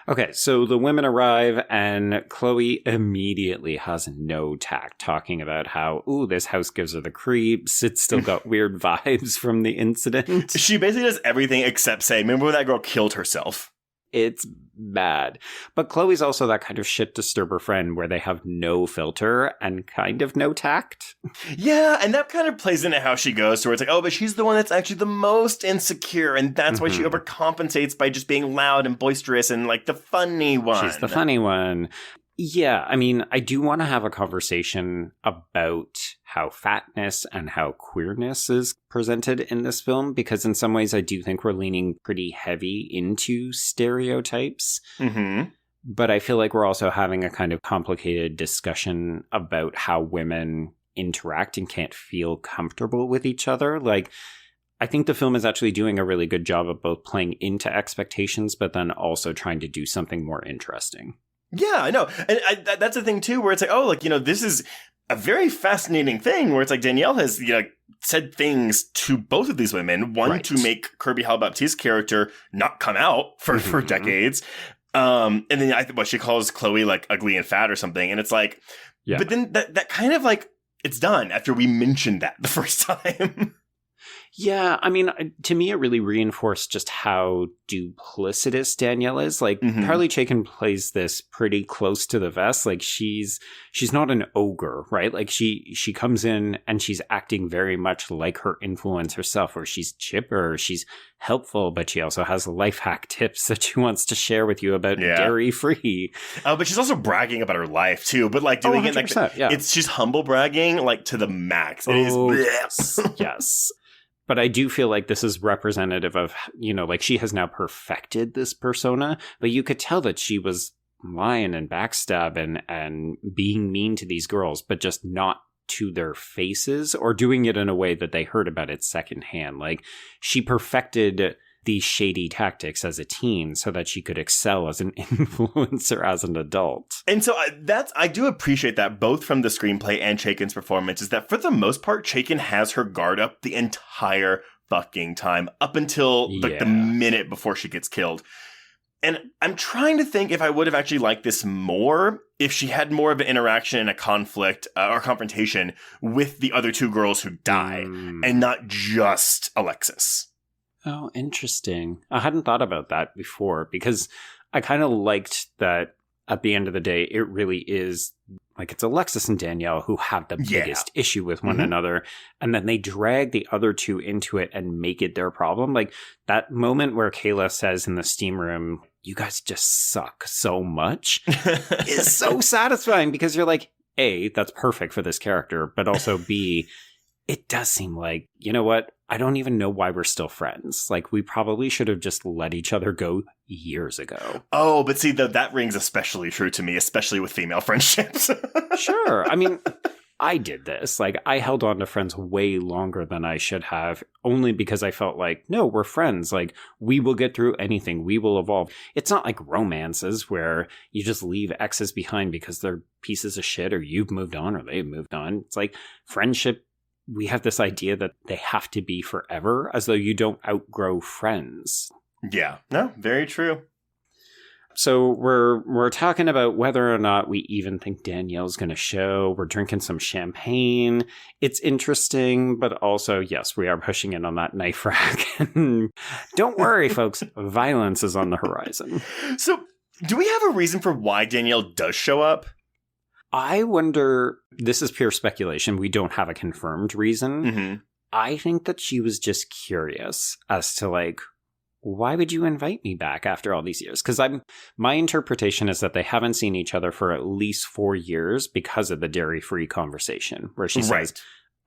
Okay, so the women arrive, and Chloe immediately has no tact, talking about how, ooh, this house gives her the creeps. It's still got weird vibes from the incident. She basically does everything except say, remember when that girl killed herself? It's bad. But Chloe's also that kind of shit disturber friend where they have no filter and kind of no tact. Yeah, and that kind of plays into how she goes, to where it's like, oh, but she's the one that's actually the most insecure, and that's why she overcompensates by just being loud and boisterous and like the funny one. She's the funny one. Yeah, I mean, I do want to have a conversation about how fatness and how queerness is presented in this film, because in some ways I do think we're leaning pretty heavy into stereotypes. But I feel like we're also having a kind of complicated discussion about how women interact and can't feel comfortable with each other. Like, I think the film is actually doing a really good job of both playing into expectations, but then also trying to do something more interesting. Yeah, I know. And that's the thing, too, where it's like, oh, like, you know, this is a very fascinating thing where it's like Danielle has, you know, said things to both of these women. One, to make Kirby Hall Baptiste's character not come out for decades. And then she calls Chloe like ugly and fat or something. And it's like, but then that kind of like, it's done after we mentioned that the first time. Yeah, I mean, to me, it really reinforced just how duplicitous Danielle is. Like, Carly Chaikin plays this pretty close to the vest. Like, she's not an ogre, right? Like, she comes in and she's acting very much like her influence herself, where she's chipper, she's helpful, but she also has life hack tips that she wants to share with you about dairy free. Oh, but she's also bragging about her life too. But like doing it like she's humble bragging like to the max. It is yes. But I do feel like this is representative of, you know, like she has now perfected this persona, but you could tell that she was lying and backstabbing and being mean to these girls, but just not to their faces or doing it in a way that they heard about it secondhand. Like she perfected these shady tactics as a teen so that she could excel as an influencer as an adult. And so I do appreciate that both from the screenplay and Chaikin's performance is that for the most part, Chaikin has her guard up the entire fucking time up until the minute before she gets killed. And I'm trying to think if I would have actually liked this more if she had more of an interaction and a conflict or confrontation with the other two girls who die and not just Alexis. Oh, interesting. I hadn't thought about that before because I kind of liked that at the end of the day, it really is like it's Alexis and Danielle who have the biggest issue with one another. And then they drag the other two into it and make it their problem. Like that moment where Kayla says in the steam room, you guys just suck so much is so satisfying because you're like, A, that's perfect for this character. But also B, it does seem like, you know what? I don't even know why we're still friends. Like, we probably should have just let each other go years ago. Oh, but see, that rings especially true to me, especially with female friendships. Sure. I mean, I did this. Like, I held on to friends way longer than I should have, only because I felt like, no, we're friends. Like, we will get through anything. We will evolve. It's not like romances where you just leave exes behind because they're pieces of shit or you've moved on or they've moved on. It's like friendship. We have this idea that they have to be forever, as though you don't outgrow friends. Yeah, no, very true. So we're talking about whether or not we even think Danielle's going to show. We're drinking some champagne. It's interesting, but also, yes, we are pushing in on that knife rack. Don't worry, folks. Violence is on the horizon. So do we have a reason for why Danielle does show up? I wonder, this is pure speculation. We don't have a confirmed reason. Mm-hmm. I think that she was just curious as to like, why would you invite me back after all these years? Because my interpretation is that they haven't seen each other for at least 4 years because of the dairy-free conversation where she says,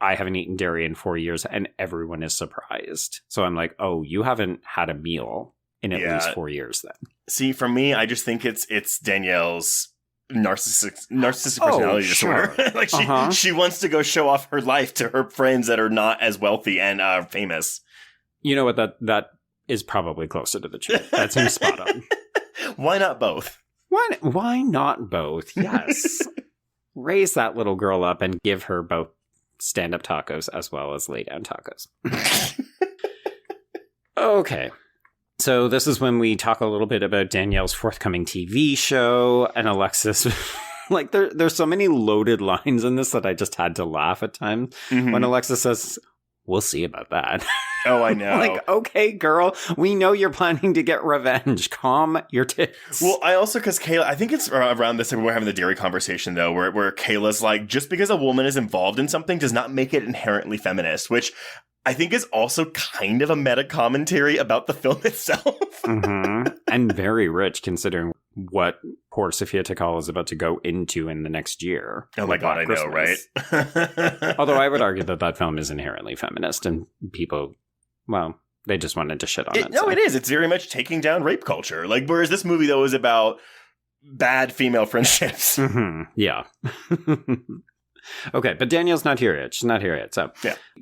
I haven't eaten dairy in 4 years and everyone is surprised. So I'm like, oh, you haven't had a meal in at least 4 years then. See, for me, I just think it's Danielle's narcissistic personality disorder. Like she wants to go show off her life to her friends that are not as wealthy and famous. You know what? That is probably closer to the truth. That seems spot on. Why not both? Why not both? Yes. Raise that little girl up and give her both stand-up tacos as well as lay-down tacos. Okay. So this is when we talk a little bit about Danielle's forthcoming TV show and Alexis. Like there's so many loaded lines in this that I just had to laugh at times. Mm-hmm. When Alexis says, we'll see about that. Oh, I know. Like, okay, girl, we know you're planning to get revenge. Calm your tits. Well, I also, because Kayla, I think it's around this time we're having the dairy conversation, though, where Kayla's like, just because a woman is involved in something does not make it inherently feminist, which I think is also kind of a meta commentary about the film itself. Mm-hmm. And very rich, considering what poor Sophia Takal is about to go into in the next year. Oh my God, I know, right? Although I would argue that film is inherently feminist and people, well, they just wanted to shit on it. No, so. It is. It's very much taking down rape culture. Like, whereas this movie, though, is about bad female friendships. Mm-hmm. Yeah. Okay, but Danielle's not here yet. She's not here yet. So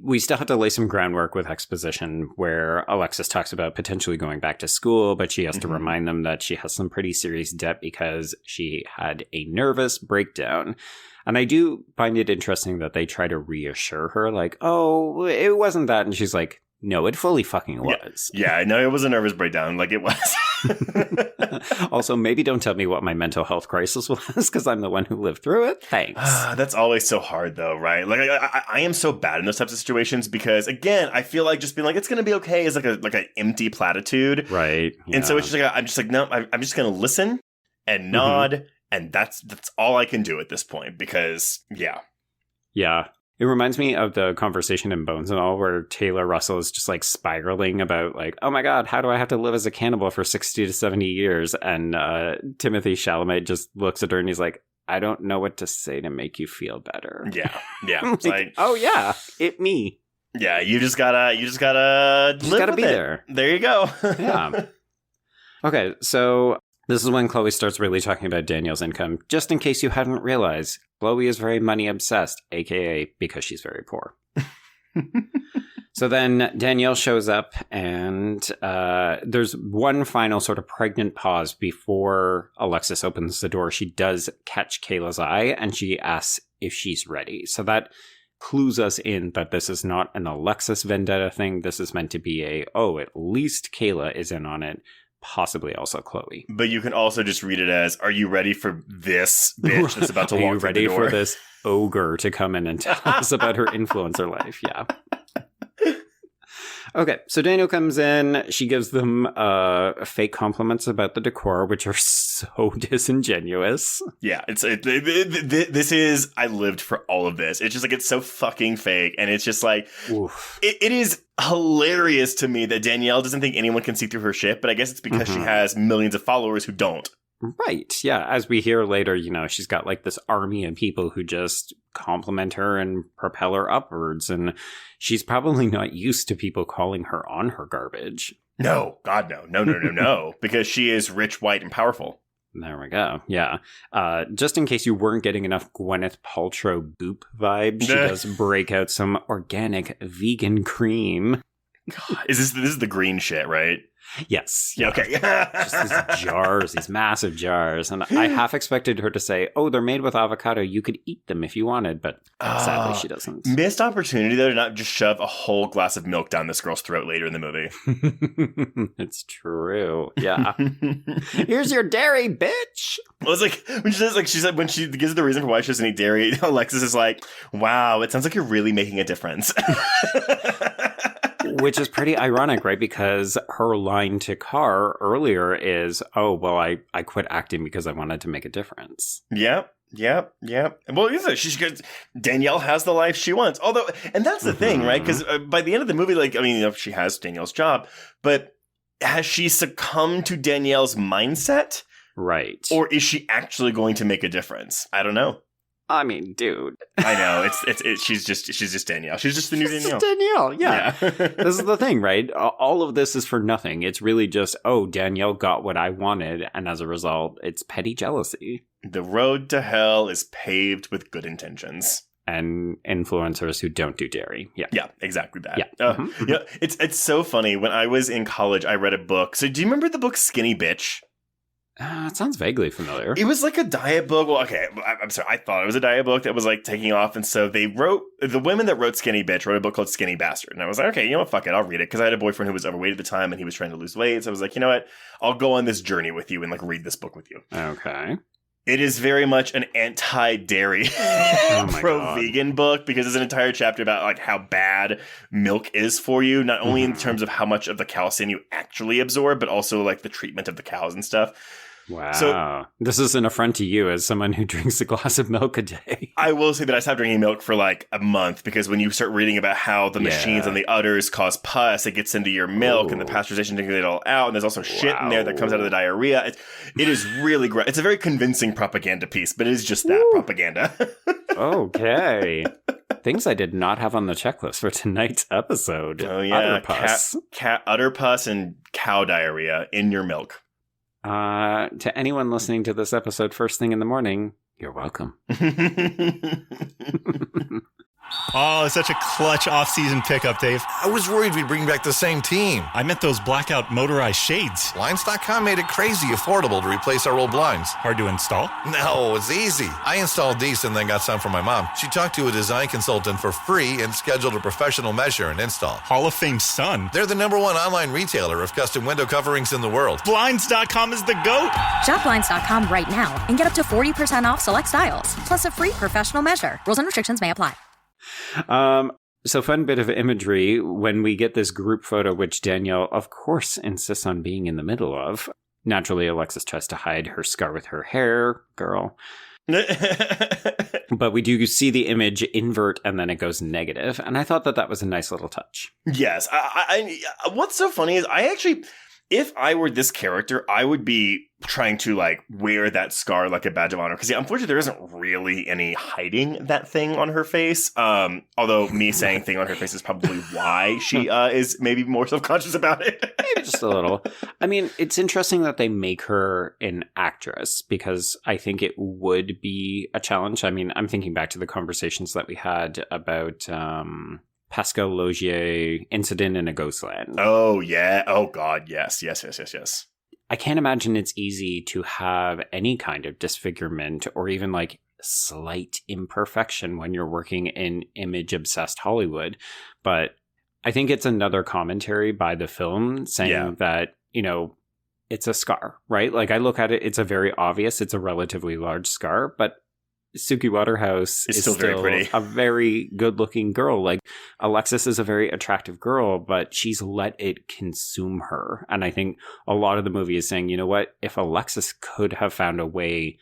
we still have to lay some groundwork with exposition where Alexis talks about potentially going back to school, but she has to remind them that she has some pretty serious debt because she had a nervous breakdown. And I do find it interesting that they try to reassure her, like, oh, it wasn't that. And she's like, no, it fully fucking was. Yeah, no, it was a nervous breakdown. Like, it was. Also, maybe don't tell me what my mental health crisis was, because I'm the one who lived through it. Thanks. That's always so hard, though, right? Like, I am so bad in those types of situations because, again, I feel like just being like, it's going to be okay is like an empty platitude. Right. Yeah. And so it's just like, I'm just like, no, I'm just going to listen and nod. And that's all I can do at this point because, yeah. Yeah. It reminds me of the conversation in Bones and All where Taylor Russell is just like spiraling about like, oh my God, how do I have to live as a cannibal for 60 to 70 years? And Timothée Chalamet just looks at her and he's like, I don't know what to say to make you feel better. Yeah. Yeah. It's like, oh yeah, me. Yeah. You just gotta live with be it. there. There you go. Yeah. Okay. So this is when Chloe starts really talking about Danielle's income. Just in case you hadn't realized, Chloe is very money obsessed, aka because she's very poor. So then Danielle shows up, and there's one final sort of pregnant pause before Alexis opens the door. She does catch Kayla's eye, and she asks if she's ready. So that clues us in that this is not an Alexis vendetta thing. This is meant to be at least Kayla is in on it. Possibly also Chloe. But you can also just read it as, are you ready for this bitch that's about to walk through the door? Are you ready for this ogre to come in and tell us about her influencer life? Yeah. Okay, so Daniel comes in. She gives them fake compliments about the decor, which are so disingenuous. Yeah, this is, I lived for all of this. It's just like, it's so fucking fake. And it's just like, it is hilarious to me that Danielle doesn't think anyone can see through her shit, but I guess it's because she has millions of followers who don't. Right. Yeah. As we hear later, she's got like this army of people who just compliment her and propel her upwards. And she's probably not used to people calling her on her garbage. No, God, no. No. Because she is rich, white, and powerful. There we go. Yeah. Just in case you weren't getting enough Gwyneth Paltrow boop vibe, she does break out some organic vegan cream. God, this is the green shit, right? Yes. Yeah. Okay. Just these jars, these massive jars. And I half expected her to say, oh, they're made with avocado. You could eat them if you wanted. But sadly, she doesn't. Missed opportunity, though, to not just shove a whole glass of milk down this girl's throat later in the movie. It's true. Yeah. Here's your dairy, bitch. Well, it's like when she said when she gives the reason for why she doesn't eat dairy, Alexis is like, wow, it sounds like you're really making a difference. Which is pretty ironic, right? Because her line to Carr earlier is, oh, well, I quit acting because I wanted to make a difference. Yep. Well, Danielle has the life she wants. Although, and that's the thing, right? Because by the end of the movie, she has Danielle's job, but has she succumbed to Danielle's mindset? Right. Or is she actually going to make a difference? I don't know. I mean, dude. I know. She's just Danielle. She's just the new Danielle. Just Danielle, yeah. This is the thing, right? All of this is for nothing. It's really just, Danielle got what I wanted, and as a result, it's petty jealousy. The road to hell is paved with good intentions. And influencers who don't do dairy. Yeah. Yeah, exactly that. Yeah. Yeah. It's so funny. When I was in college, I read a book. So do you remember the book Skinny Bitch? It sounds vaguely familiar. It was like a diet book. Well, okay, I'm sorry. I thought it was a diet book that was like taking off. And so the women that wrote Skinny Bitch wrote a book called Skinny Bastard. And I was like, okay, you know what? Fuck it. I'll read it. Because I had a boyfriend who was overweight at the time and he was trying to lose weight. So I was like, you know what? I'll go on this journey with you and like read this book with you. Okay. It is very much an anti-dairy pro-vegan book because there's an entire chapter about like how bad milk is for you, not only in terms of how much of the calcium you actually absorb, but also like the treatment of the cows and stuff. Wow. So, this is an affront to you as someone who drinks a glass of milk a day. I will say that I stopped drinking milk for like a month because when you start reading about how the machines and the udders cause pus, it gets into your milk and the pasteurization to get it all out. And there's also shit in there that comes out of the diarrhea. It is really great. It's a very convincing propaganda piece, but it is just that propaganda. Okay. Things I did not have on the checklist for tonight's episode. Oh, yeah. Udder pus. Cat udder pus and cow diarrhea in your milk. To anyone listening to this episode first thing in the morning, you're welcome. Oh, it's such a clutch off-season pickup, Dave. I was worried we'd bring back the same team. I meant those blackout motorized shades. Blinds.com made it crazy affordable to replace our old blinds. Hard to install? No, it's easy. I installed these and then got some for my mom. She talked to a design consultant for free and scheduled a professional measure and install. Hall of Fame son. They're the #1 online retailer of custom window coverings in the world. Blinds.com is the GOAT. Shop Blinds.com right now and get up to 40% off select styles, plus a free professional measure. Rules and restrictions may apply. So fun bit of imagery when we get this group photo, which Danielle, of course, insists on being in the middle of. Naturally, Alexis tries to hide her scar with her hair, girl. But we do see the image invert and then it goes negative. And I thought that was a nice little touch. Yes. I what's so funny is if I were this character, I would be trying to like wear that scar like a badge of honor. Because unfortunately, there isn't really any hiding that thing on her face. Although me saying thing on her face is probably why she is maybe more self-conscious about it. Maybe just a little. I mean, it's interesting that they make her an actress because I think it would be a challenge. I mean, I'm thinking back to the conversations that we had about Pascal Laugier incident in a ghost land. Oh, yeah. Oh, God. Yes. I can't imagine it's easy to have any kind of disfigurement or even like slight imperfection when you're working in image-obsessed Hollywood. But I think it's another commentary by the film saying that, you know, it's a scar, right? Like I look at it, it's a relatively large scar, but Suki Waterhouse is still very pretty. A very good-looking girl. Like Alexis is a very attractive girl, but she's let it consume her. And I think a lot of the movie is saying, you know what? If Alexis could have found a way,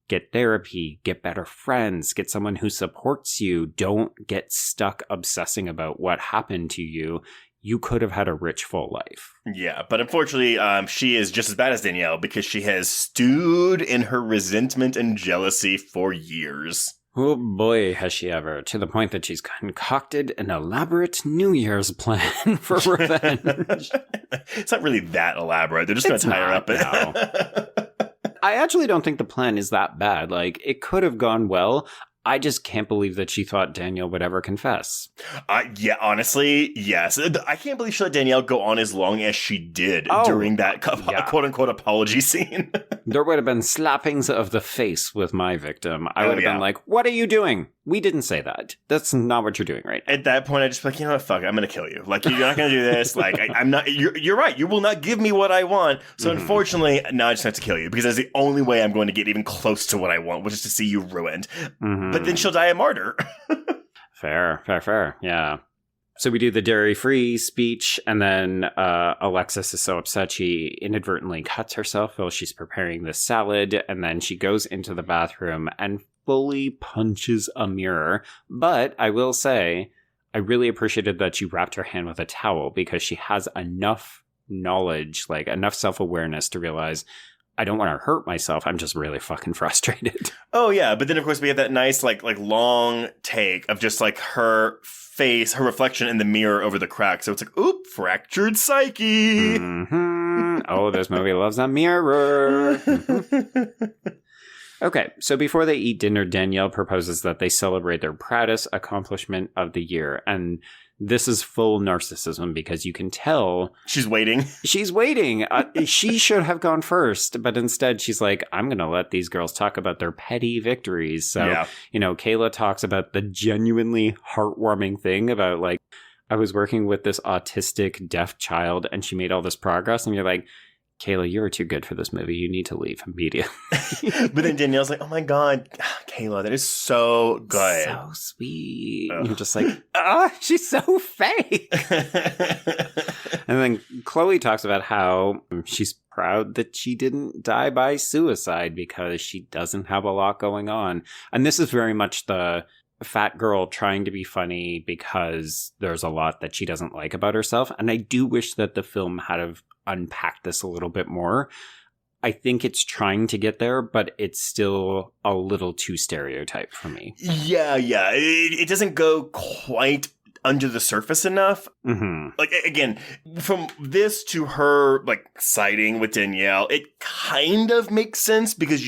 get therapy, get better friends, get someone who supports you, don't get stuck obsessing about what happened to you. You could have had a rich, full life. Yeah, but unfortunately, she is just as bad as Danielle because she has stewed in her resentment and jealousy for years. Oh boy, has she ever, to the point that she's concocted an elaborate New Year's plan for revenge. It's not really that elaborate. They're just going to tie her up. No. I actually don't think the plan is that bad. Like, it could have gone well. I just can't believe that she thought Danielle would ever confess. Yeah, honestly, yes. I can't believe she let Danielle go on as long as she did during that quote-unquote apology scene. There would have been slappings of the face with my victim. I would have been like, what are you doing? We didn't say that. That's not what you're doing right now. At that point, I just be like, you know what, fuck it, I'm going to kill you. Like, you're not going to do this. Like, I'm not, you're right. You will not give me what I want. So unfortunately, now I just have to kill you because that's the only way I'm going to get even close to what I want, which is to see you ruined. But then she'll die a martyr. Fair. Yeah. So we do the dairy-free speech, and then Alexis is so upset she inadvertently cuts herself while she's preparing the salad, and then she goes into the bathroom and fully punches a mirror. But I will say, I really appreciated that she wrapped her hand with a towel because she has enough knowledge, like enough self-awareness to realize I don't want to hurt myself. I'm just really fucking frustrated. Oh, yeah. But then, of course, we have that nice, like long take of just like her face, her reflection in the mirror over the crack. So it's like, oop, fractured psyche. Oh, this movie loves a mirror. Okay, so before they eat dinner, Danielle proposes that they celebrate their proudest accomplishment of the year. And this is full narcissism because you can tell... She's waiting. She's waiting. She should have gone first, but instead she's like, I'm going to let these girls talk about their petty victories. So, you know, Kayla talks about the genuinely heartwarming thing about like, I was working with this autistic deaf child and she made all this progress. And you're like, Kayla, you are too good for this movie. You need to leave immediately. But then Danielle's like, oh my God, Kayla, that is so good. So sweet. You're just like, she's so fake. And then Chloe talks about how she's proud that she didn't die by suicide because she doesn't have a lot going on. And this is very much the fat girl trying to be funny because there's a lot that she doesn't like about herself. And I do wish that the film had have unpacked this a little bit more. I think it's trying to get there, but it's still a little too stereotyped for me. Yeah. It doesn't go quite under the surface enough. Like, again, from this to her, like, siding with Danielle, it kind of makes sense because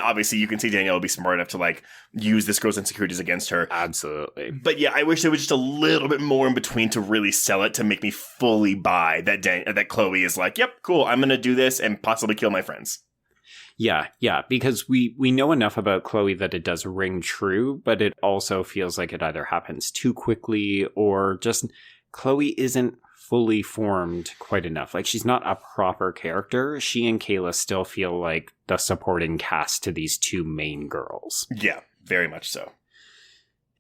obviously you can see Danielle will be smart enough to, like, use this girl's insecurities against her. Absolutely. But yeah, I wish there was just a little bit more in between to really sell it to make me fully buy that Chloe is like, yep, cool, I'm going to do this and possibly kill my friends. Yeah, because we know enough about Chloe that it does ring true, but it also feels like it either happens too quickly or just Chloe isn't fully formed quite enough. Like, she's not a proper character. She and Kayla still feel like the supporting cast to these two main girls. Yeah, very much so.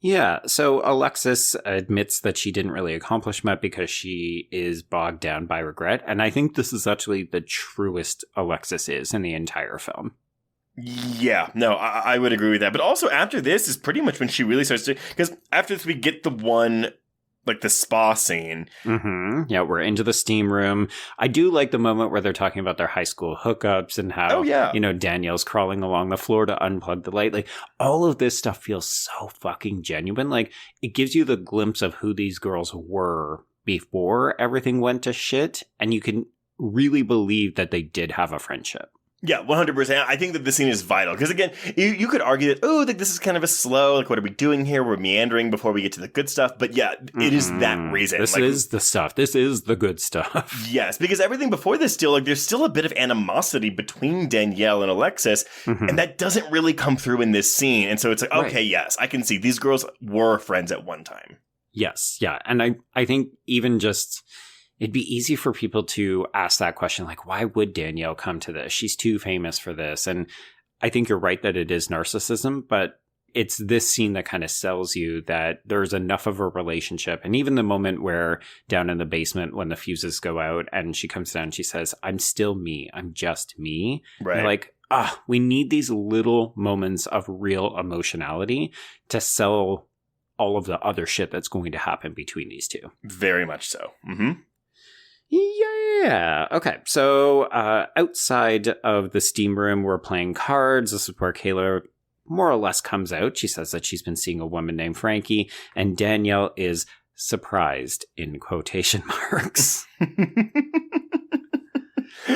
Yeah, so Alexis admits that she didn't really accomplish much because she is bogged down by regret. And I think this is actually the truest Alexis is in the entire film. Yeah, no, I would agree with that. But also after this is pretty much when she really starts to... Because after this, we get the one... like the spa scene. Yeah, we're into the steam room. I do like the moment where they're talking about their high school hookups and how, Danielle's crawling along the floor to unplug the light. Like, all of this stuff feels so fucking genuine. Like, it gives you the glimpse of who these girls were before everything went to shit. And you can really believe that they did have a friendship. Yeah, 100%. I think that this scene is vital because, again, you could argue that, oh, like, this is kind of a slow, like, what are we doing here? We're meandering before we get to the good stuff. But yeah, it is that reason. This is the stuff. This is the good stuff. Yes, because everything before this still, like, there's still a bit of animosity between Danielle and Alexis, and that doesn't really come through in this scene. And so it's like, okay, yes, I can see these girls were friends at one time. Yes, yeah. And I think even just... it'd be easy for people to ask that question, like, why would Danielle come to this? She's too famous for this. And I think you're right that it is narcissism, but it's this scene that kind of sells you that there's enough of a relationship. And even the moment where down in the basement, when the fuses go out and she comes down, she says, I'm still me. I'm just me. Right. You're like, we need these little moments of real emotionality to sell all of the other shit that's going to happen between these two. Very much so. Mm-hmm. Yeah. Okay. So outside of the steam room, we're playing cards. This is where Kayla more or less comes out. She says that she's been seeing a woman named Frankie, and Danielle is surprised in quotation marks.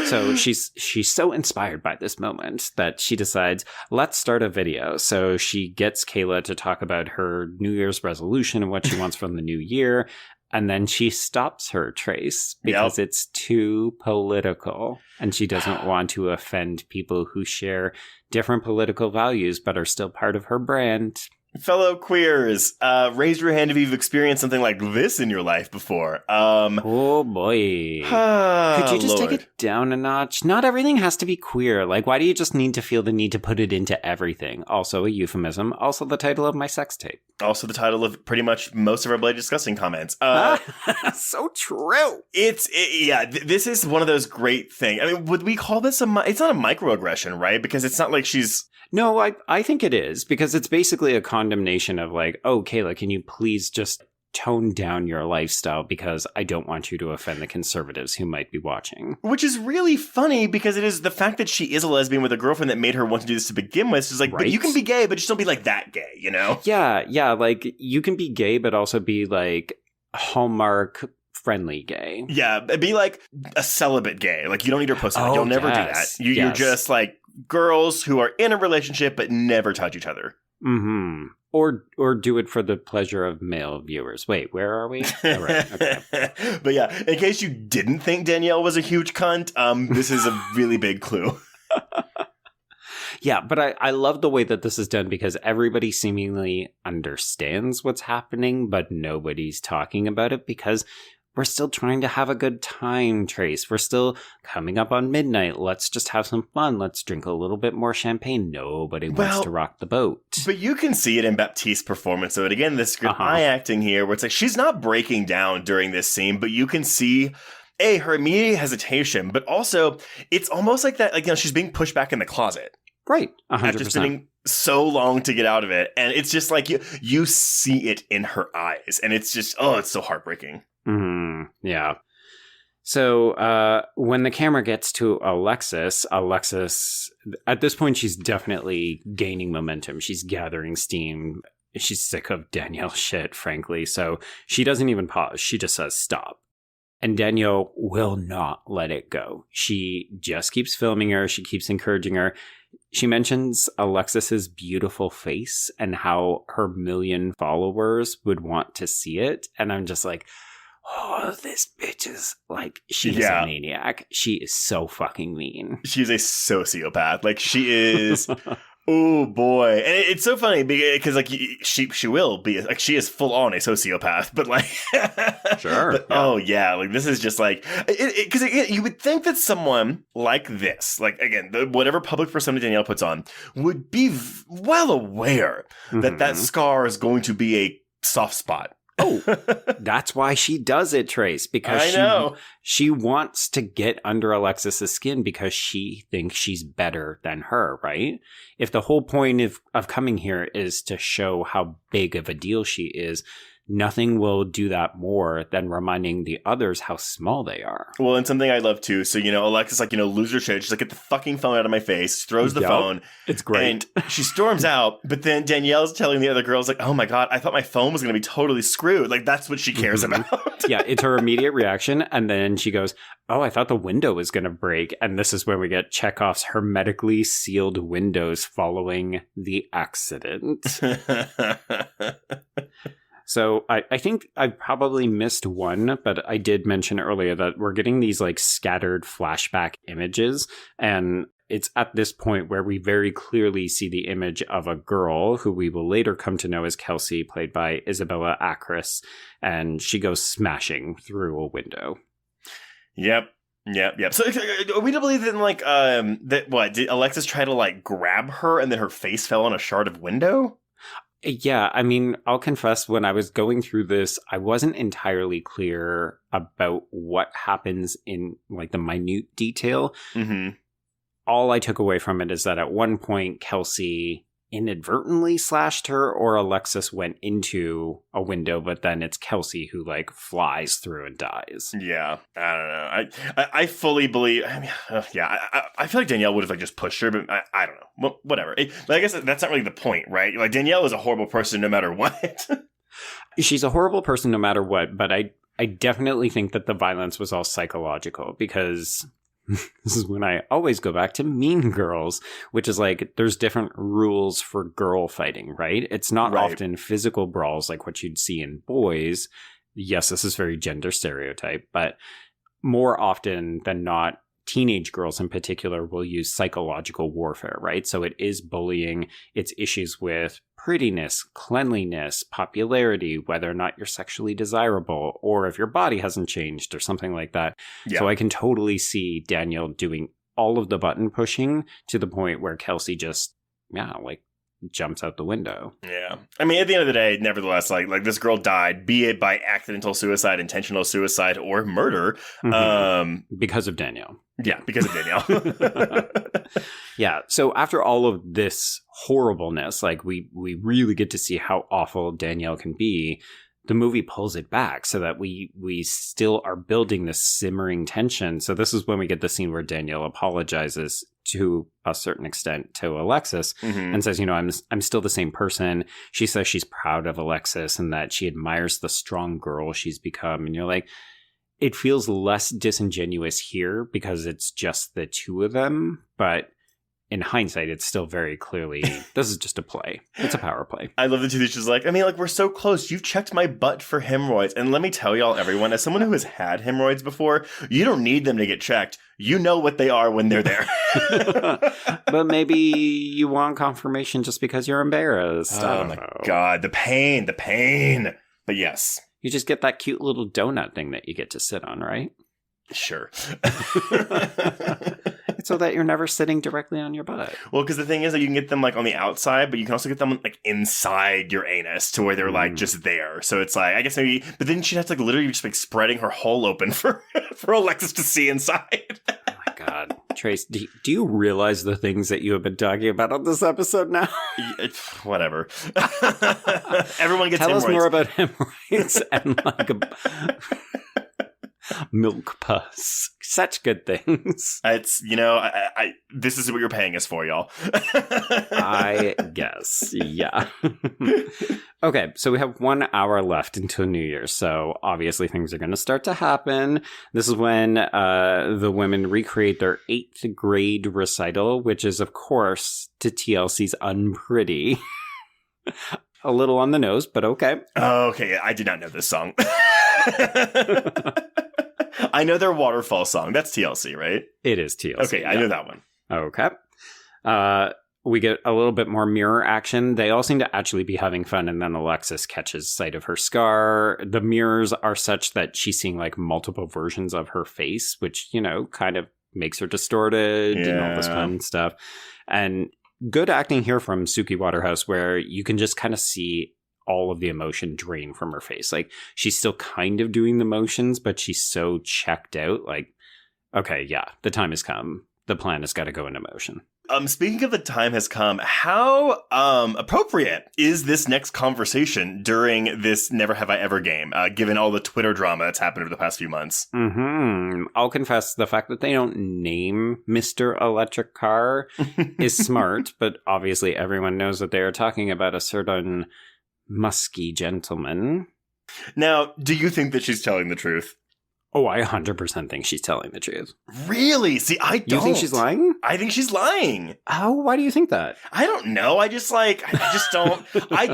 So she's so inspired by this moment that she decides, let's start a video. So she gets Kayla to talk about her New Year's resolution and what she wants from the new year. And then she stops her, Trace, because it's too political. And she doesn't want to offend people who share different political values but are still part of her brand. Fellow queers, raise your hand if you've experienced something like this in your life before. Oh boy. Could you just take it down a notch? Not everything has to be queer. Like, why do you just need to feel the need to put it into everything? Also a euphemism. Also the title of my sex tape. Also the title of pretty much most of our Bloody Disgusting comments. So true. This is one of those great things. I mean, would we call this it's not a microaggression, right? Because it's not like she's... No, I think it is, because it's basically a condemnation of like, oh, Kayla, can you please just tone down your lifestyle because I don't want you to offend the conservatives who might be watching. Which is really funny because it is the fact that she is a lesbian with a girlfriend that made her want to do this to begin with. She's like, right? But you can be gay, but just don't be like that gay, you know? Yeah, like you can be gay, but also be like Hallmark friendly gay. Yeah, be like a celibate gay. Like you don't need her pussy. Like, you'll never do that. You're just like girls who are in a relationship but never touch each other. Mm-hmm. Or do it for the pleasure of male viewers. Wait, where are we? Oh, right. Okay. But yeah, in case you didn't think Danielle was a huge cunt, this is a really big clue. Yeah, but I love the way that this is done because everybody seemingly understands what's happening, but nobody's talking about it because we're still trying to have a good time, Trace. We're still coming up on midnight. Let's just have some fun. Let's drink a little bit more champagne. Nobody wants to rock the boat. But you can see it in Baptiste's performance of it. Again, this good eye acting here where it's like she's not breaking down during this scene, but you can see her immediate hesitation, but also it's almost like that, like, you know, she's being pushed back in the closet. Right, 100%. After spending so long to get out of it. And it's just like you see it in her eyes. And it's just, it's so heartbreaking. Yeah. So when the camera gets to Alexis, at this point, she's definitely gaining momentum. She's gathering steam. She's sick of Danielle's shit, frankly. So she doesn't even pause. She just says, stop. And Danielle will not let it go. She just keeps filming her. She keeps encouraging her. She mentions Alexis's beautiful face and how her 1 million followers would want to see it. And I'm just like, oh, this bitch is like, she is a maniac. She is so fucking mean. She's a sociopath. Like, she is... Oh boy. And it's so funny because like she will be like, she is full on a sociopath, but like, sure. But, oh yeah. Like this is just like, because you would think that someone like this, like again, whatever public persona Danielle puts on would be well aware that scar is going to be a soft spot. Oh, that's why she does it, Trace, because she wants to get under Alexis's skin because she thinks she's better than her, right? If the whole point of coming here is to show how big of a deal she is, nothing will do that more than reminding the others how small they are. Well, and something I love too. So, Alexis, like, loses her shit. She's like, get the fucking phone out of my face. Throws the phone. It's great. And she storms out. But then Danielle's telling the other girls, like, oh my God, I thought my phone was going to be totally screwed. Like, that's what she cares about. Yeah, it's her immediate reaction. And then she goes, oh, I thought the window was going to break. And this is when we get Chekhov's hermetically sealed windows following the accident. So I think I probably missed one, but I did mention earlier that we're getting these like scattered flashback images. And it's at this point where we very clearly see the image of a girl who we will later come to know as Kelsey, played by Isabella Acris. And she goes smashing through a window. Yep. So are we to believe that, like, did Alexis try to, like, grab her and then her face fell on a shard of window? Yeah, I mean, I'll confess, when I was going through this, I wasn't entirely clear about what happens in, like, the minute detail. Mm-hmm. All I took away from it is that at one point, Kelsey inadvertently slashed her, or Alexis went into a window, but then it's Kelsey who, like, flies through and dies. Yeah, I don't know. I fully believe. I mean, I feel like Danielle would have, like, just pushed her, but I don't know. Well, whatever. But I guess that's not really the point, right? Like, Danielle is a horrible person no matter what. She's a horrible person no matter what, but I definitely think that the violence was all psychological, because this is when I always go back to Mean Girls, which is like, there's different rules for girl fighting, right? It's not often physical brawls like what you'd see in boys. Yes, this is very gender stereotype, but more often than not, teenage girls in particular will use psychological warfare, right? So it is bullying, it's issues with prettiness, cleanliness, popularity, whether or not you're sexually desirable, or if your body hasn't changed or something like that. Yeah. So I can totally see Daniel doing all of the button pushing to the point where Kelsey just, jumps out the window. Yeah. I mean, at the end of the day, nevertheless, like this girl died, be it by accidental suicide, intentional suicide, or murder. Because of Danielle. Yeah, because of Danielle. Yeah. So after all of this horribleness, like we really get to see how awful Danielle can be. The movie pulls it back so that we still are building this simmering tension. So this is when we get the scene where Danielle apologizes to a certain extent to Alexis and says, I'm still the same person. She says she's proud of Alexis and that she admires the strong girl she's become. And you're like, it feels less disingenuous here because it's just the two of them. But in hindsight, it's still very clearly, this is just a play. It's a power play. I love the two. She's like, we're so close. You've checked my butt for hemorrhoids. And let me tell y'all, everyone, as someone who has had hemorrhoids before, you don't need them to get checked. You know what they are when they're there. But maybe you want confirmation just because you're embarrassed. Oh my God, the pain. But yes. You just get that cute little donut thing that you get to sit on, right? Sure. So that you're never sitting directly on your butt. Well, because the thing is that you can get them like on the outside, but you can also get them like inside your anus to where they're like just there. So it's like, I guess maybe, but then she'd have to like literally just like spreading her hole open for Alexis to see inside. Oh my God. Trace, do you realize the things that you have been talking about on this episode now? Whatever. Everyone gets Tell hemorrhoids. us more about hemorrhoids and like milk pus. Such good things. It's, I this is what you're paying us for, y'all. I guess. Yeah. Okay, so we have 1 hour left until New Year's, so obviously things are going to start to happen. This is when the women recreate their 8th grade recital, which is, of course, to TLC's Unpretty. A little on the nose, but okay. Okay, I did not know this song. I know their waterfall song. That's TLC, right? It is TLC. Okay, I know that one. Okay. We get a little bit more mirror action. They all seem to actually be having fun, and then Alexis catches sight of her scar. The mirrors are such that she's seeing like multiple versions of her face, which, kind of makes her distorted and all this fun stuff. And good acting here from Suki Waterhouse, where you can just kind of see all of the emotion drain from her face. Like, she's still kind of doing the motions, but she's so checked out. Like, okay, yeah, the time has come. The plan has got to go into motion. speaking of the time has come, how appropriate is this next conversation during this Never Have I Ever game, given all the Twitter drama that's happened over the past few months? I'll confess the fact that they don't name Mr. Electric Car is smart, but obviously everyone knows that they are talking about a certain musky gentleman. Now, do you think that she's telling the truth? Oh, I 100% think she's telling the truth. Really? See, I don't. You think she's lying? I think she's lying. Oh, why do you think that? I don't know. I just don't. I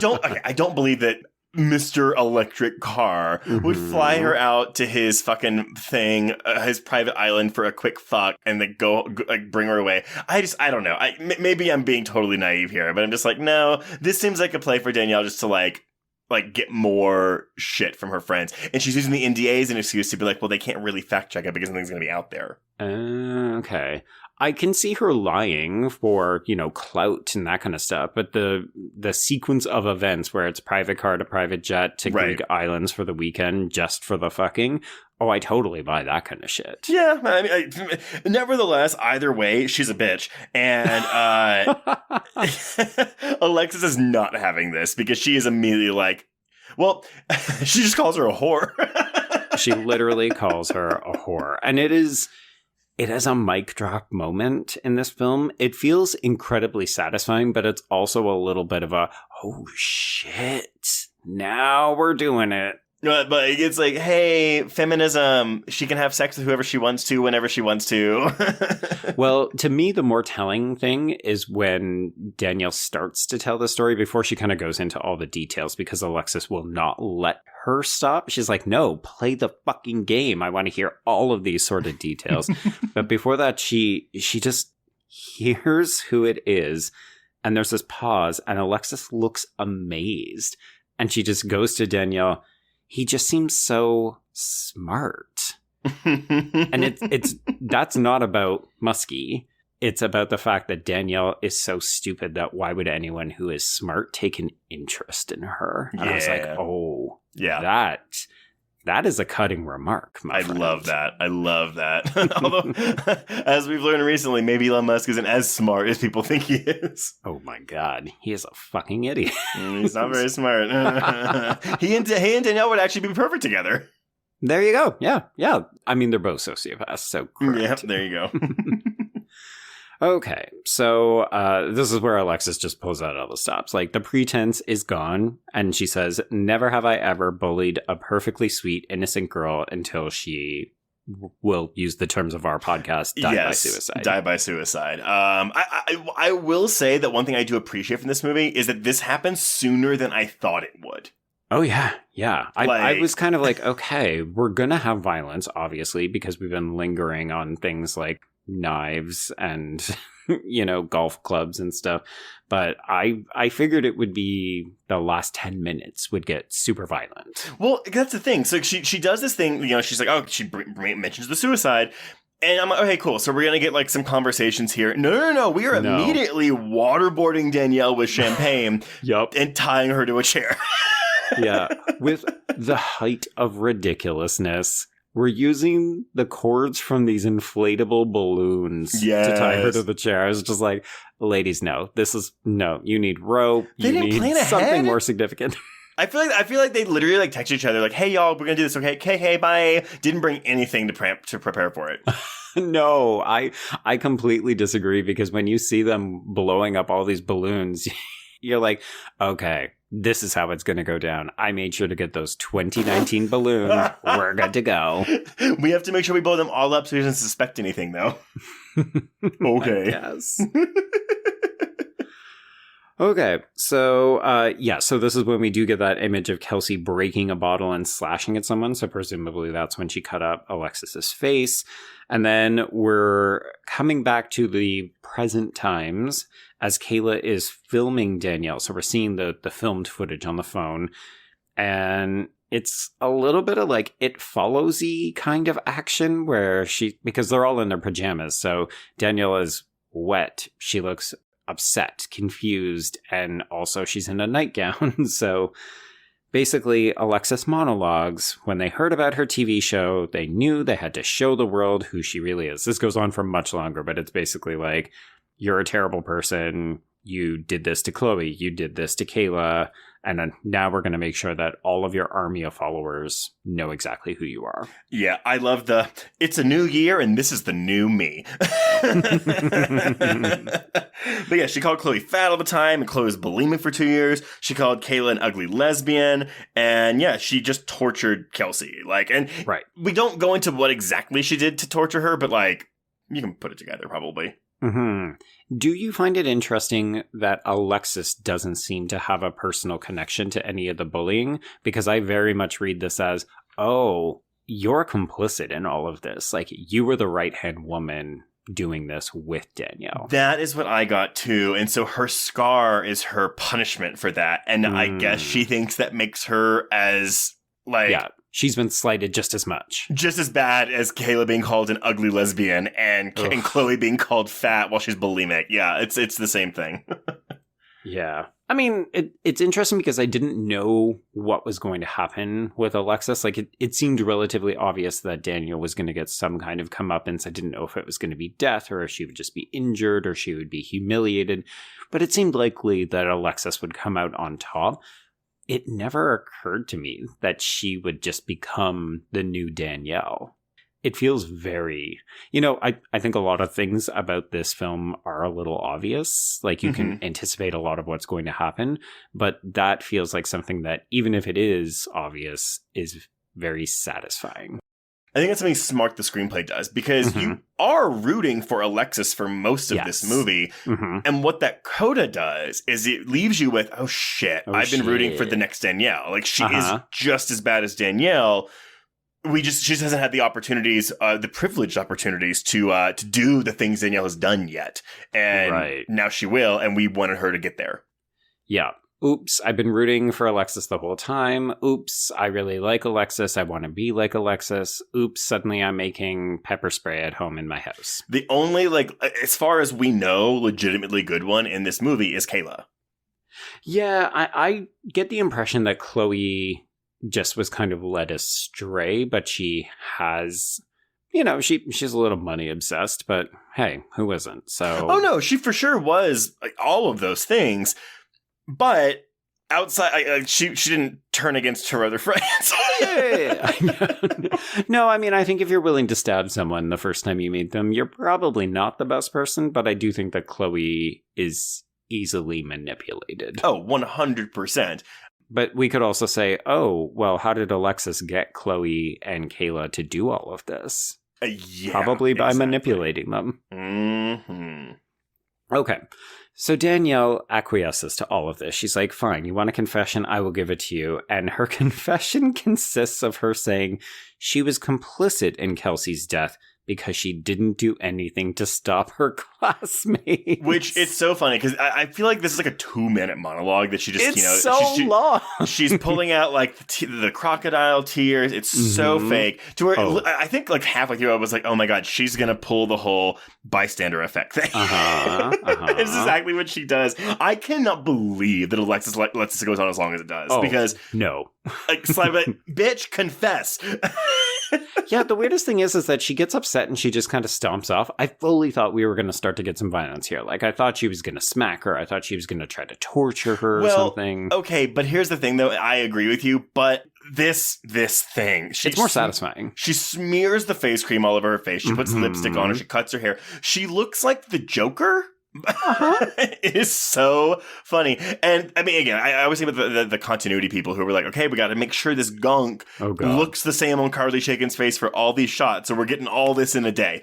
don't believe that Mr. Electric Car would fly her out to his fucking thing, his private island for a quick fuck, and then go like bring her away. I don't know. Maybe I'm being totally naive here, but I'm just like, no, this seems like a play for Danielle just to like get more shit from her friends. And she's using the NDA as an excuse to be like, well, they can't really fact check it because something's going to be out there. Okay. I can see her lying for, clout and that kind of stuff, but the sequence of events where it's private car to private jet to Greek islands for the weekend just for the fucking, oh, I totally buy that kind of shit. Yeah, I mean, nevertheless, either way, she's a bitch. And Alexis is not having this because she is immediately like, well, she just calls her a whore. She literally calls her a whore. And it is a mic drop moment in this film. It feels incredibly satisfying, but it's also a little bit of a, oh shit, now we're doing it. But it's like, hey, feminism, she can have sex with whoever she wants to, whenever she wants to. Well, to me, the more telling thing is when Danielle starts to tell the story before she kind of goes into all the details, because Alexis will not let her stop. She's like, no, play the fucking game. I want to hear all of these sort of details. But before that, she just hears who it is. And there's this pause and Alexis looks amazed. And she just goes to Danielle. He just seems so smart. And that's not about Muskie. It's about the fact that Danielle is so stupid that why would anyone who is smart take an interest in her? And I was like, oh, yeah, that is a cutting remark, my friend. I love that. Although, as we've learned recently, maybe Elon Musk isn't as smart as people think he is. Oh my God. He is a fucking idiot. He's not very smart. He and Danielle would actually be perfect together. There you go. Yeah. I mean, they're both sociopaths, so correct. Yeah, there you go. Okay, so this is where Alexis just pulls out all the stops. Like, the pretense is gone, and she says, never have I ever bullied a perfectly sweet, innocent girl until she will use the terms of our podcast, die by suicide. Die by suicide. I will say that one thing I do appreciate from this movie is that this happens sooner than I thought it would. Oh, yeah. I was kind of like, okay, we're going to have violence, obviously, because we've been lingering on things like knives and golf clubs and stuff, but I figured it would be the last 10 minutes would get super violent. Well, that's the thing. So she does this thing, she's like, oh, she mentions the suicide, and I'm like, okay, cool, so we're gonna get like some conversations here. No, we are immediately waterboarding Danielle with champagne. Yup. And tying her to a chair. Yeah, with the height of ridiculousness, we're using the cords from these inflatable balloons to tie her to the chair. I was just like, ladies, no. You need rope. They didn't plan ahead? Something more significant. I feel like they literally like text each other like, hey, y'all, we're going to do this, okay? Okay, hey, bye. Didn't bring anything to prepare for it. No, I completely disagree, because when you see them blowing up all these balloons, you're like, okay, this is how it's going to go down. I made sure to get those 2019 balloons. We're good to go. We have to make sure we blow them all up so he doesn't suspect anything, though. Okay. Yes. Okay, so so this is when we do get that image of Kelsey breaking a bottle and slashing at someone. So presumably that's when she cut up Alexis's face. And then we're coming back to the present times as Kayla is filming Danielle. So we're seeing the filmed footage on the phone. And it's a little bit of like It Follows-y kind of action where because they're all in their pajamas. So Danielle is wet. She looks upset, confused, and also she's in a nightgown. So basically, Alexis monologues. When they heard about her TV show, they knew they had to show the world who she really is. This goes on for much longer, but it's basically like, you're a terrible person. You did this to Chloe. You did this to Kayla. And then now we're going to make sure that all of your army of followers know exactly who you are. Yeah, I love it's a new year and this is the new me. But yeah, she called Chloe fat all the time and Chloe was bulimic for 2 years. She called Kayla an ugly lesbian. And yeah, she just tortured Kelsey. Right. We don't go into what exactly she did to torture her, but you can put it together probably. Mm-hmm. Do you find it interesting that Alexis doesn't seem to have a personal connection to any of the bullying? Because I very much read this as, oh, you're complicit in all of this. You were the right-hand woman doing this with Danielle. That is what I got too. And so her scar is her punishment for that. And I guess she thinks that makes her as yeah, she's been slighted just as much. Just as bad as Kayla being called an ugly lesbian and Chloe being called fat while she's bulimic. Yeah, it's the same thing. Yeah. I mean, it's interesting because I didn't know what was going to happen with Alexis. It seemed relatively obvious that Daniel was going to get some kind of comeuppance. I didn't know if it was going to be death or if she would just be injured or she would be humiliated. But it seemed likely that Alexis would come out on top. It never occurred to me that she would just become the new Danielle. It feels very, I think a lot of things about this film are a little obvious. You can anticipate a lot of what's going to happen, but that feels like something that, even if it is obvious, is very satisfying. I think that's something smart the screenplay does, because you are rooting for Alexis for most of this movie. And what that coda does is it leaves you with, oh shit, I've been rooting for the next Danielle. She is just as bad as Danielle. She just hasn't had the opportunities, the privileged opportunities to do the things Danielle has done yet. And now she will, and we wanted her to get there. Yeah. Oops, I've been rooting for Alexis the whole time. Oops, I really like Alexis. I want to be like Alexis. Oops, suddenly I'm making pepper spray at home in my house. The only, as far as we know, legitimately good one in this movie is Kayla. Yeah, I get the impression that Chloe just was kind of led astray, but she has... she's a little money obsessed, but hey, who isn't? So... Oh no, she for sure was all of those things. But outside, she didn't turn against her other friends. No, I mean, I think if you're willing to stab someone the first time you meet them, you're probably not the best person. But I do think that Chloe is easily manipulated. Oh, 100%. But we could also say, oh, well, how did Alexis get Chloe and Kayla to do all of this? Probably by manipulating them. Okay. So Danielle acquiesces to all of this. She's like, fine, you want a confession? I will give it to you. And her confession consists of her saying she was complicit in Kelsey's death because she didn't do anything to stop her classmates. Which, it's so funny, because I feel like this is like a 2-minute monologue that she just, it's so long. She's pulling out the crocodile tears. It's so fake. To where I think halfway through I was like, oh my god, she's going to pull the whole bystander effect thing. It's exactly what she does. I cannot believe that Alexis lets this goes on as long as it does. Because, no. Bitch, confess. Yeah, the weirdest thing is that she gets upset and she just kind of stomps off. I fully thought we were going to start to get some violence here. I thought she was going to smack her. I thought she was going to try to torture her or something. Okay, but here's the thing, though. I agree with you, but this thing... It's more satisfying. She smears the face cream all over her face. She puts lipstick on her. She cuts her hair. She looks like the Joker. It is so funny. And I mean, again, I always think about the continuity people who were like, okay, we got to make sure this gunk looks the same on Carly Shaken's face for all these shots, so we're getting all this in a day.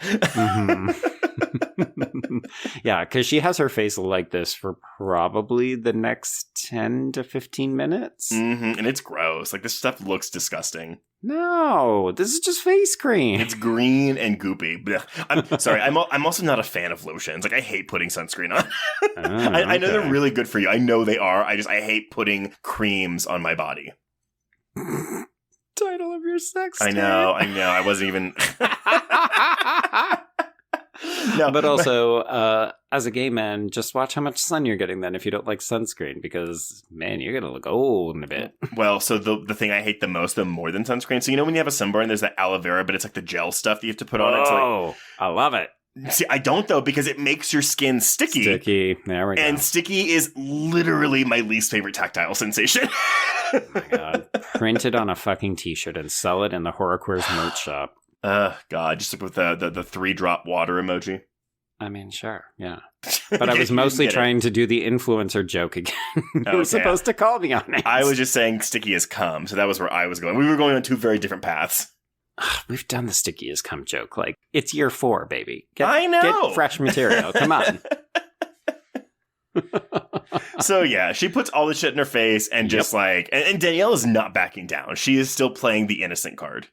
Yeah, because she has her face like this for probably the next 10 to 15 minutes. And it's gross. This stuff looks disgusting. No, this is just face cream. It's green and goopy. Blech. I'm sorry. I'm also not a fan of lotions. I hate putting sunscreen on. I know they're really good for you. I know they are. I hate putting creams on my body. Title of your sex tape. I know. I wasn't even... No, but also, as a gay man, just watch how much sun you're getting then if you don't like sunscreen, because, man, you're going to look old in a bit. Well, so the thing I hate the most, more than sunscreen, so when you have a sunburn, there's that aloe vera, but it's the gel stuff that you have to put on it. Oh, I love it. See, I don't, though, because it makes your skin sticky. Sticky. There we go. And sticky is literally my least favorite tactile sensation. Oh my God. Print it on a fucking t-shirt and sell it in the Horrorqueers merch shop. God, just with the 3-drop water emoji. I mean, sure, yeah. But I was mostly trying to do the influencer joke again. You were supposed to call me on it. I was just saying sticky as cum, so that was where I was going. We were going on 2 very different paths. We've done the sticky as cum joke. Like, it's year 4, baby. I know. Get fresh material. Come on. So, yeah, she puts all the shit in her face and just and Danielle is not backing down. She is still playing the innocent card.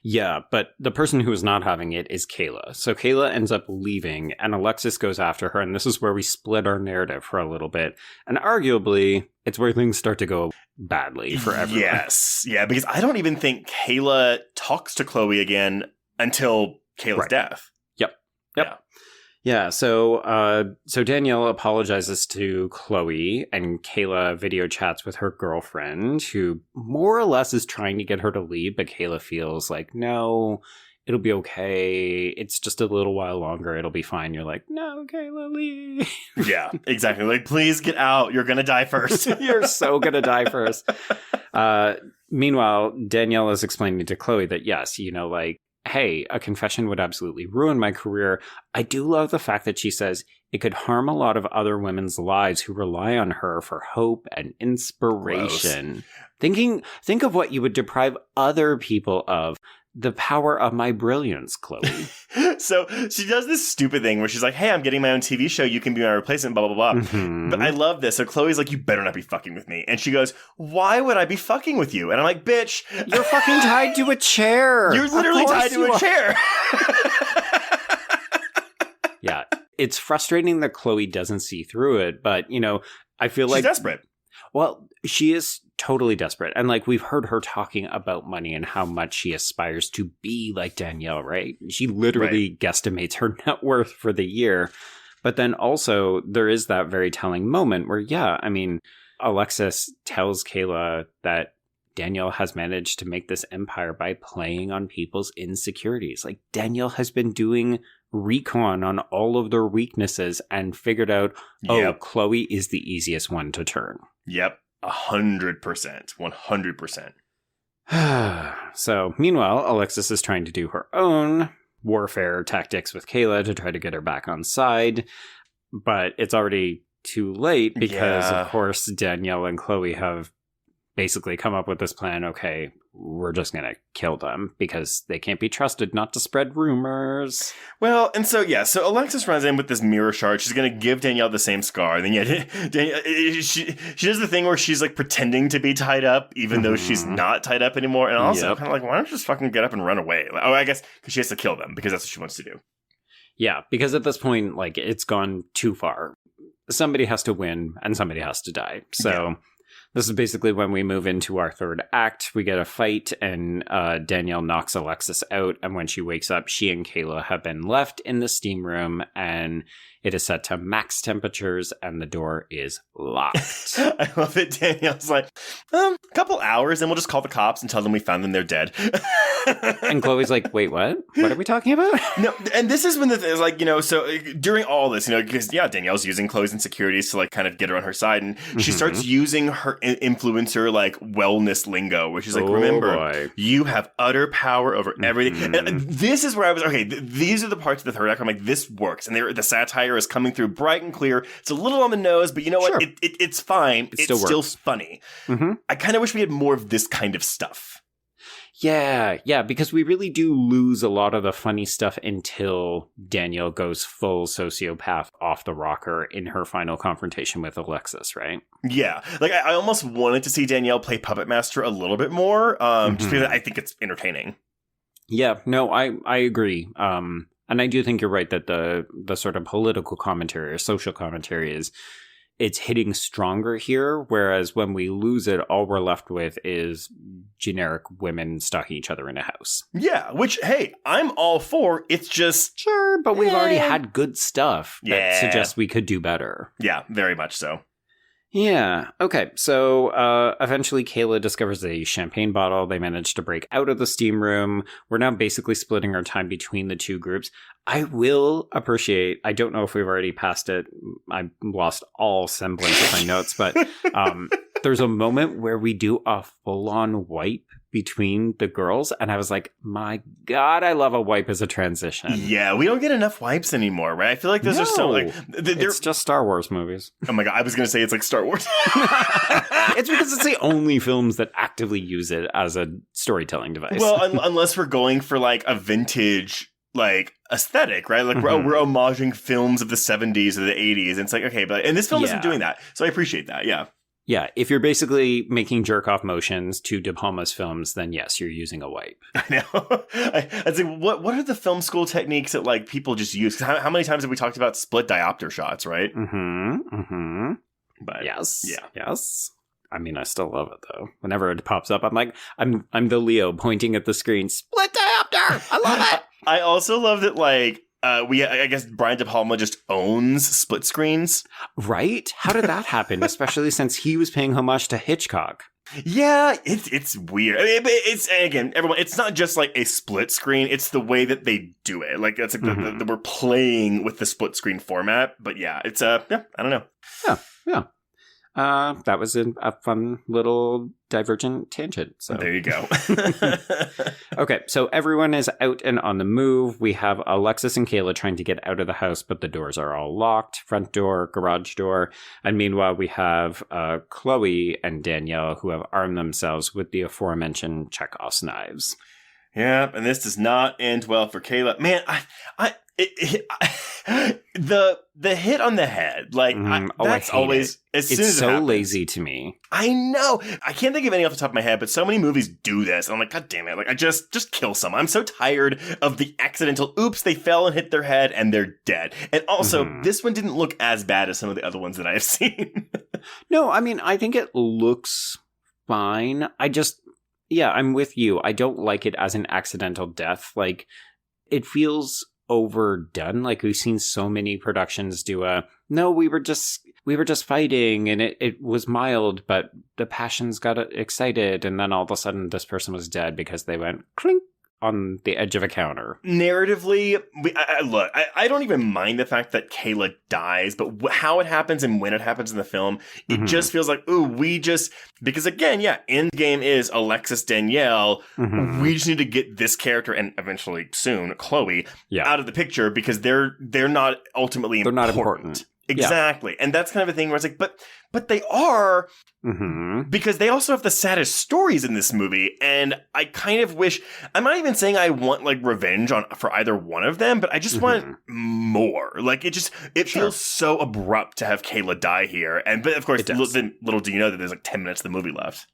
Yeah, but the person who is not having it is Kayla. So Kayla ends up leaving, and Alexis goes after her, and this is where we split our narrative for a little bit. And arguably, it's where things start to go badly for everyone. Yes. Yeah, because I don't even think Kayla talks to Chloe again until Kayla's death. Yep. Yeah. Yeah, so Danielle apologizes to Chloe, and Kayla video chats with her girlfriend, who more or less is trying to get her to leave, but Kayla feels like, no, it'll be okay. It's just a little while longer. It'll be fine. You're like, no, Kayla, leave. Yeah, exactly. Like, please get out. You're going to die first. You're so going to die first. Meanwhile, Danielle is explaining to Chloe that, yes, hey, a confession would absolutely ruin my career. I do love the fact that she says it could harm a lot of other women's lives who rely on her for hope and inspiration. Gross. Think of what you would deprive other people of. The power of my brilliance, Chloe. So she does this stupid thing where she's like, hey, I'm getting my own TV show. You can be my replacement, blah, blah, blah. Mm-hmm. But I love this. So Chloe's like, you better not be fucking with me. And she goes, why would I be fucking with you? And I'm like, bitch. You're fucking tied to a chair. You're literally tied to a chair. Yeah. It's frustrating that Chloe doesn't see through it. But, I feel like... She's desperate. Well, she is totally desperate. And we've heard her talking about money and how much she aspires to be like Danielle, right? She literally guesstimates her net worth for the year. But then also there is that very telling moment where, Alexis tells Kayla that Danielle has managed to make this empire by playing on people's insecurities. Like, Danielle has been doing recon on all of their weaknesses and figured out, Chloe is the easiest one to turn. Yep. 100%. 100%. So, meanwhile, Alexis is trying to do her own warfare tactics with Kayla to try to get her back on side. But it's already too late because, of course, Danielle and Chloe have basically come up with this plan. Okay, we're just going to kill them because they can't be trusted not to spread rumors. Well, and so Alexis runs in with this mirror shard. She's going to give Danielle the same scar. And then she does the thing where she's like pretending to be tied up, even though she's not tied up anymore. And also kind of like, why don't you just fucking get up and run away? I guess because she has to kill them because that's what she wants to do. Yeah, because at this point, it's gone too far. Somebody has to win and somebody has to die. So this is basically when we move into our third act. We get a fight and Danielle knocks Alexis out. And when she wakes up, she and Kayla have been left in the steam room and it is set to max temperatures and the door is locked. I love it. Danielle's like, a couple hours and we'll just call the cops and tell them we found them. They're dead. And Chloe's like, wait, what? What are we talking about? No, and this is when the thing is like, so during all this, because Danielle's using Chloe's insecurities to kind of get her on her side. And she starts using her influencer wellness lingo, which is remember, you have utter power over everything. And this is where I was, these are the parts of the third act where I'm like, this works. And the satire is coming through bright and clear. It's a little on the nose, but you know what? It's fine. It still funny. Mm-hmm. I kind of wish we had more of this kind of stuff. Yeah, because we really do lose a lot of the funny stuff until Danielle goes full sociopath off the rocker in her final confrontation with Alexis, right? Yeah. I almost wanted to see Danielle play Puppet Master a little bit more, just because I think it's entertaining. Yeah, no, I agree. And I do think you're right that the sort of political commentary or social commentary it's hitting stronger here, whereas when we lose it, all we're left with is generic women stalking each other in a house. Yeah, which, hey, I'm all for. It's just... Sure, but we've already had good stuff that suggests we could do better. Yeah, very much so. Yeah. Okay. So eventually Kayla discovers a champagne bottle. They manage to break out of the steam room. We're now basically splitting our time between the two groups. I will appreciate, I don't know if we've already passed it. I lost all semblance of my notes, but there's a moment where we do a full-on wipe between the girls, and I was like, my God, I love a wipe as a transition. Yeah, we don't get enough wipes anymore, right? I feel like those are so like it's just Star Wars movies. Oh my God, I was gonna say it's like Star Wars. It's because it's the only films that actively use it as a storytelling device. Well, unless we're going for like a vintage like aesthetic, right? Like we're homaging films of the 70s or the 80s, and it's like, okay, and this film isn't doing that, so I appreciate that. Yeah. Yeah, if you're basically making jerk-off motions to De Palma's films, then yes, you're using a wipe. I know. I think, what are the film school techniques that like people just use? How many times have we talked about split diopter shots, right? But yes, yes. I mean, I still love it though. Whenever it pops up, I'm like, I'm the Leo pointing at the screen. Split diopter. I love it. I also love that like. I guess Brian De Palma just owns split screens. Right? How did that happen? Especially since he was paying homage to Hitchcock. Yeah, it's weird. I mean, it's, again, everyone, it's not just like a split screen. It's the way that they do it. Like, that's like we're playing with the split screen format. But yeah, it's, I don't know. Yeah. That was a fun little divergent tangent. So there you go. Okay, so everyone is out and on the move. We have Alexis and Kayla trying to get out of the house, but the doors are all locked. Front door, garage door. And meanwhile, we have Chloe and Danielle who have armed themselves with the aforementioned Chekhov's knives. Yeah, and this does not end well for Kayla. Man, the hit on the head, like that's always as soon as it happens. Lazy to me. I know. I can't think of any off the top of my head, but so many movies do this. I'm like, God damn it! Like, I just kill someone. I'm so tired of the accidental. Oops, they fell and hit their head, and they're dead. And also, this one didn't look as bad as some of the other ones that I have seen. No, I mean, I think it looks fine. Yeah, I'm with you. I don't like it as an accidental death. Like, it feels overdone. Like, we've seen so many productions do no, we were just fighting and it was mild, but the passions got excited, and then all of a sudden this person was dead because they went clink on the edge of a counter. Narratively, I don't even mind the fact that Kayla dies, but how it happens and when it happens in the film, it just feels like, because again, Endgame is Alexis Danielle. We just need to get this character and eventually soon Chloe out of the picture because they're not ultimately they're not important. Exactly. And that's kind of a thing where it's like, but they are, because they also have the saddest stories in this movie. And I kind of wish, I'm not even saying I want like revenge for either one of them, but I just want more. Like it feels so abrupt to have Kayla die here. But of course, little do you know that there's like 10 minutes of the movie left.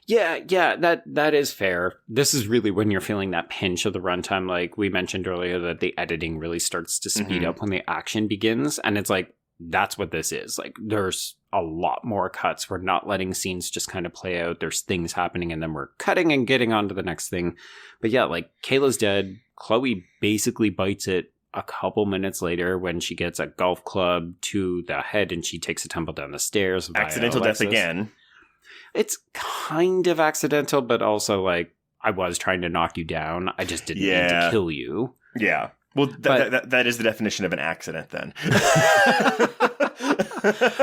Yeah, that is fair. This is really when you're feeling that pinch of the runtime. Like we mentioned earlier, that the editing really starts to speed up when the action begins. And it's like, that's what this is. Like, there's a lot more cuts. We're not letting scenes just kind of play out. There's things happening, and then we're cutting and getting on to the next thing. But yeah, like, Kayla's dead. Chloe basically bites it a couple minutes later when she gets a golf club to the head and she takes a tumble down the stairs. Accidental death again. It's kind of accidental, but also, like, I was trying to knock you down. I just didn't mean to kill you. Yeah. Well, that is the definition of an accident, then.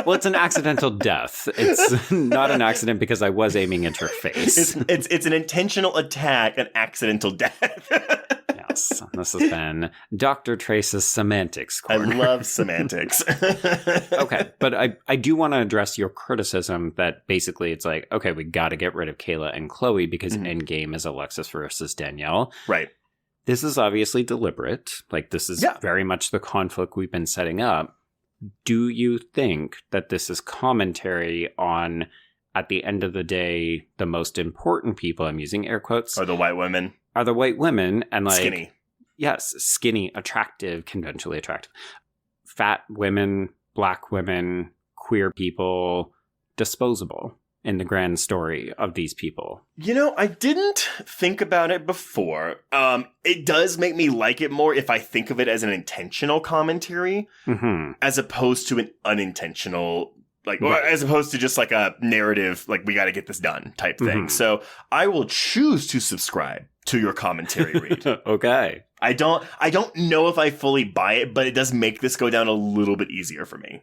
Well, it's an accidental death. It's not an accident because I was aiming at her face. It's an intentional attack, an accidental death. Yes, this has been Dr. Trace's Semantics Corner. I love semantics. Okay, but I do want to address your criticism that basically it's like, okay, we got to get rid of Kayla and Chloe because Endgame is Alexis versus Danielle. Right. This is obviously deliberate. Like, this is very much the conflict we've been setting up. Do you think that this is commentary on, at the end of the day, the most important people, I'm using air quotes, are the white women? Are the white women, and like... Skinny. Yes, skinny, attractive, conventionally attractive. Fat women, black women, queer people, disposable in the grand story of these people. You know, I didn't think about it before. It does make me like it more if I think of it as an intentional commentary as opposed to an unintentional Like, or Right. as opposed to just like a narrative, like we got to get this done type thing. Mhm. So I will choose to subscribe to your commentary read. Okay. I don't know if I fully buy it, but it does make this go down a little bit easier for me.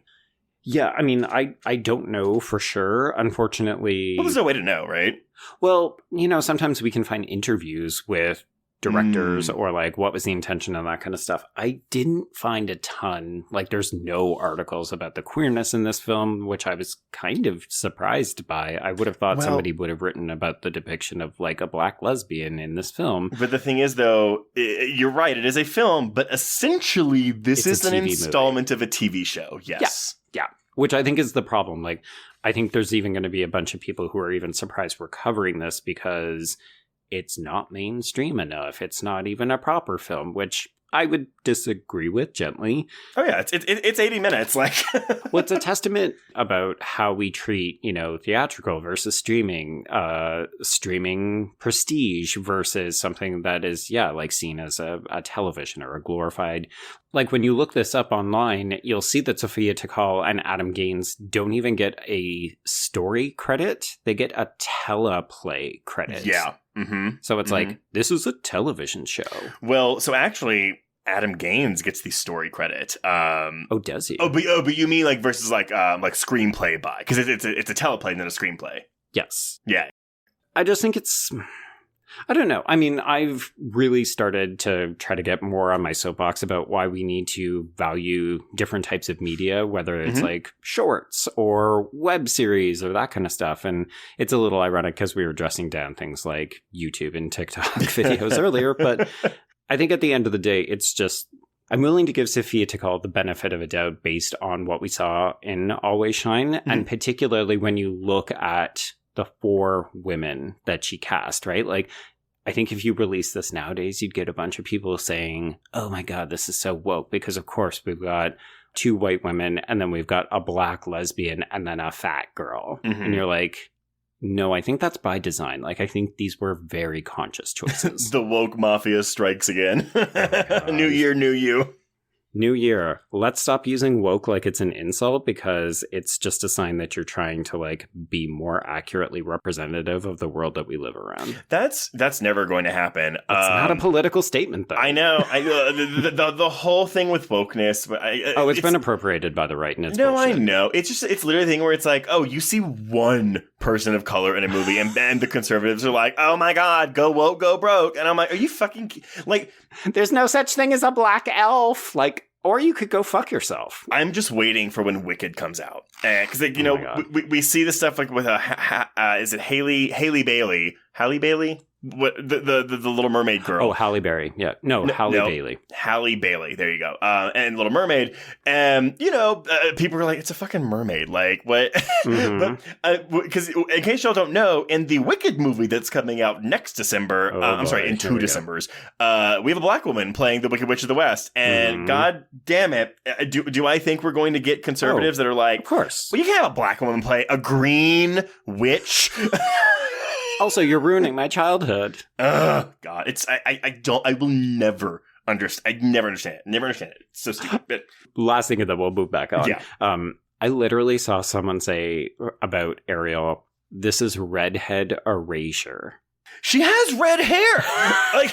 Yeah, I mean, I don't know for sure. Unfortunately, Well, there's no way to know, right? well, sometimes we can find interviews with directors or like what was the intention and that kind of stuff. I didn't find a ton. Like, there's no articles about the queerness in this film, which I was kind of surprised by. I would have thought Well- somebody would have written about the depiction of like a black lesbian in this film. But the thing is, though, you're right. It is a film, but essentially, this It's is a an TV movie. installment of a TV show. Yes. Yeah, which I think is the problem. Like, I think there's even going to be a bunch of people who are even surprised we're covering this because it's not mainstream enough. It's not even a proper film, which I would disagree with gently. Oh yeah, it's 80 minutes. Like, Well, it's a testament about how we treat, theatrical versus streaming prestige versus something that is, like seen as a television or a glorified. Like, when you look this up online, you'll see that Sophia Takal and Adam Gaines don't even get a story credit. They get a teleplay credit. yeah. Mm-hmm. So it's like, this is a television show. Well, so actually, Adam Gaines gets the story credit. Oh, does he? But you mean like versus like screenplay by, because it's a teleplay and then a screenplay. Yes. Yeah. I just think I don't know. I mean, I've really started to try to get more on my soapbox about why we need to value different types of media, whether it's like shorts or web series or that kind of stuff. And it's a little ironic because we were dressing down things like YouTube and TikTok videos earlier. But I think at the end of the day, it's just, I'm willing to give Sophia Takal the benefit of a doubt based on what we saw in Always Shine. And particularly when you look at the 4 women that she cast, right? Like, I think if you release this nowadays, you'd get a bunch of people saying, oh my God, this is so woke. Because of course we've got 2 white women and then we've got a black lesbian and then a fat girl. And you're like, no, I think that's by design. Like, I think these were very conscious choices. The woke mafia strikes again. Oh New year, new you. New year. Let's stop using woke like it's an insult because it's just a sign that you're trying to like be more accurately representative of the world that we live around. That's never going to happen. It's not a political statement, though. I know. The whole thing with wokeness. It's been appropriated by the right, and it's no, bullshit. I know. It's literally a thing where it's like, oh, you see one person of color in a movie, and the conservatives are like, oh my God, go woke, go broke, and I'm like, are you fucking like? There's no such thing as a black elf. Like, or you could go fuck yourself. I'm just waiting for when Wicked comes out, because like, Oh my God. we see this stuff like with is it Haley Bailey? Halle Bailey? What the Little Mermaid girl? Oh, Halle Berry. Yeah. No, Halle Bailey. Halle Bailey. There you go. And Little Mermaid. And, people are like, it's a fucking mermaid. Like, what? But, because in case y'all don't know, in the Wicked movie that's coming out next December, I'm sorry, in 2 Decembers, we have a black woman playing the Wicked Witch of the West. And God damn it, do I think we're going to get conservatives that are like, Of course. well, you can't have a black woman play a green witch? Also, you're ruining my childhood. God, I will never understand. I never understand it. Never understand it. It's so stupid. But Last thing, and then we'll move back on. Yeah. I literally saw someone say about Ariel, this is redhead erasure. she has red hair. Like,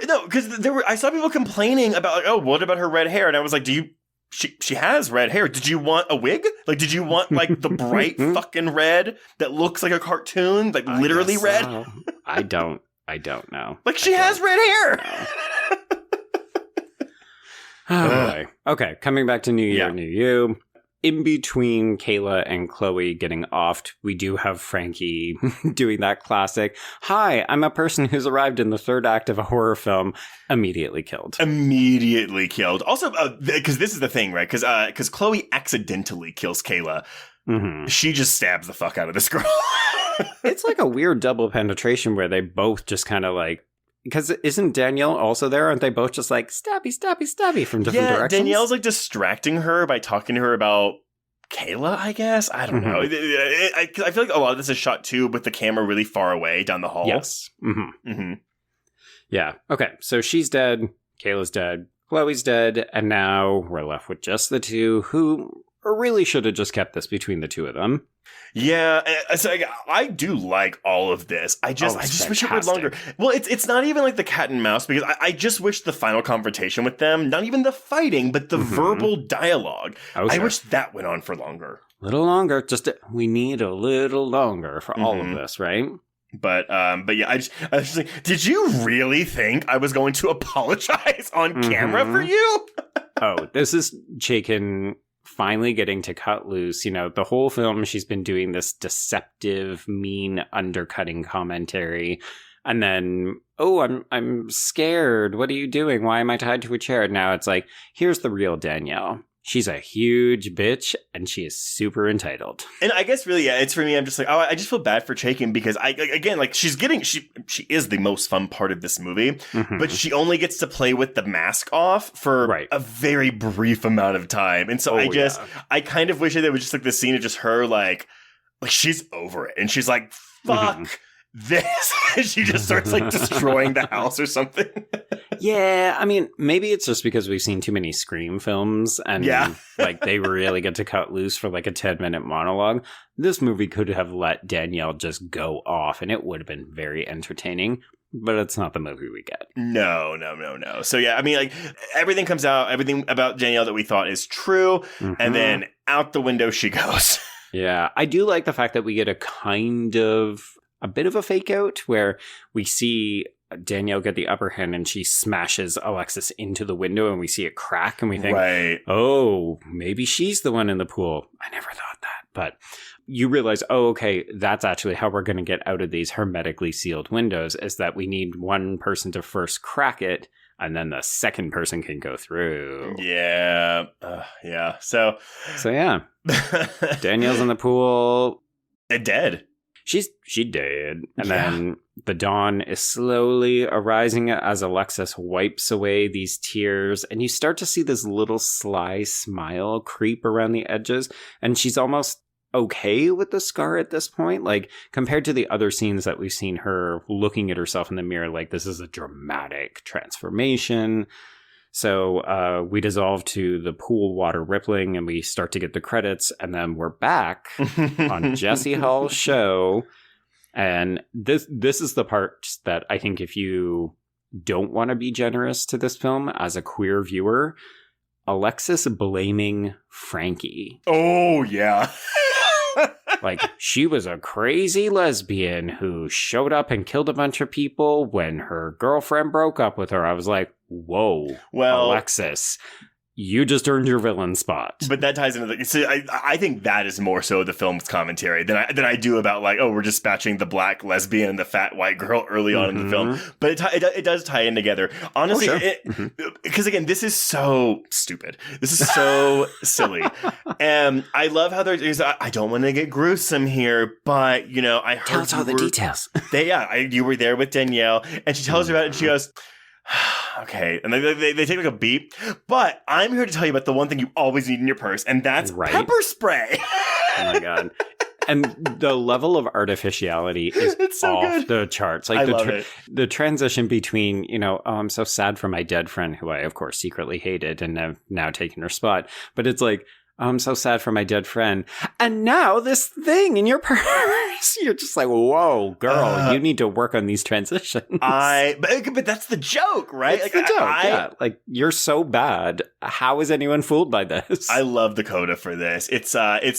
no, because I saw people complaining about, like, oh, what about her red hair? And I was like, she has red hair. Did you want a wig? Like, did you want like the bright fucking red that looks like a cartoon? Like literally red? So. I don't know. Like she has red hair. Oh, boy. Okay, coming back to New Year, Yeah. New You. In between Kayla and Chloe getting offed, we do have Frankie doing that classic, hi, I'm a person who's arrived in the 3rd act of a horror film, immediately killed. Immediately killed. Also, because this is the thing, right? Because Chloe accidentally kills Kayla. Mm-hmm. She just stabs the fuck out of this girl. It's like a weird double penetration where they both just kind of like, because isn't Danielle also there? Aren't they both just like stabby, stabby, stabby from different directions? Danielle's like distracting her by talking to her about Kayla, I guess. I don't know. I feel like a lot of this is shot too with the camera really far away down the hall. Yes. Mm-hmm. Yeah. Okay. So she's dead. Kayla's dead. Chloe's dead. And now we're left with just the two who really should have just kept this between the two of them. Yeah, so I do like all of this. I just wish it were longer. Well, it's not even like the cat and mouse, because I just wish the final confrontation with them, not even the fighting, but the verbal dialogue. I wish that went on for longer. A little longer. We need a little longer for all of this, right? But yeah, I was like, did you really think I was going to apologize on camera for you? Oh, this is Chaykin finally getting to cut loose. You know, the whole film, she's been doing this deceptive, mean, undercutting commentary. And then, I'm scared. What are you doing? Why am I tied to a chair? Now it's like, here's the real Danielle. She's a huge bitch, and she is super entitled. And I guess really, yeah, it's for me, I'm just like, I just feel bad for Chaykin, because she is the most fun part of this movie, but she only gets to play with the mask off for a very brief amount of time. And so I kind of wish that it was just like this scene of just her, like she's over it. And she's like, fuck this. And she just starts like destroying the house or something. Yeah, I mean, maybe it's just because we've seen too many Scream films and like they really get to cut loose for like a 10-minute monologue. This movie could have let Danielle just go off and it would have been very entertaining, but it's not the movie we get. No. So yeah, I mean, like everything comes out, everything about Danielle that we thought is true, and then out the window she goes. Yeah, I do like the fact that we get a bit of a fake out where we see Danielle get the upper hand and she smashes Alexis into the window and we see it crack and we think, oh, maybe she's the one in the pool. I never thought that. But you realize, that's actually how we're going to get out of these hermetically sealed windows, is that we need one person to first crack it and then the second person can go through. Yeah. Yeah. So yeah. Danielle's in the pool. Dead. She did. And then the dawn is slowly arising as Alexis wipes away these tears. And you start to see this little sly smile creep around the edges. And she's almost okay with the scar at this point. Like, compared to the other scenes that we've seen her looking at herself in the mirror, like, this is a dramatic transformation. So we dissolve to the pool water rippling and we start to get the credits. And then we're back on Jesse Hall's show. And this is the part that I think if you don't want to be generous to this film as a queer viewer, Alexis blaming Frankie. Oh, yeah. Like, she was a crazy lesbian who showed up and killed a bunch of people when her girlfriend broke up with her. I was like, whoa, Alexis, you just earned your villain spot. But that ties into I think that is more so the film's commentary than I do about like, we're dispatching the black lesbian and the fat white girl early on in the film. But it does tie in together. Honestly, because again, this is so stupid. This is so silly. And I love how there's, I don't want to get gruesome here, but I heard tell us all the details. You were there with Danielle, and she tells her about it, and she goes, okay, and they take like a beat, but I'm here to tell you about the one thing you always need in your purse, and that's pepper spray. Oh my god. And the level of artificiality is off the charts. Like, I love it. The transition between, I'm so sad for my dead friend, who I, of course, secretly hated and have now taken her spot. But it's like, I'm so sad for my dead friend. And now this thing in your purse. You're just like, whoa, girl, you need to work on these transitions. But that's the joke, right? It's the joke, yeah. Like, you're so bad. How is anyone fooled by this? I love the coda for this. It's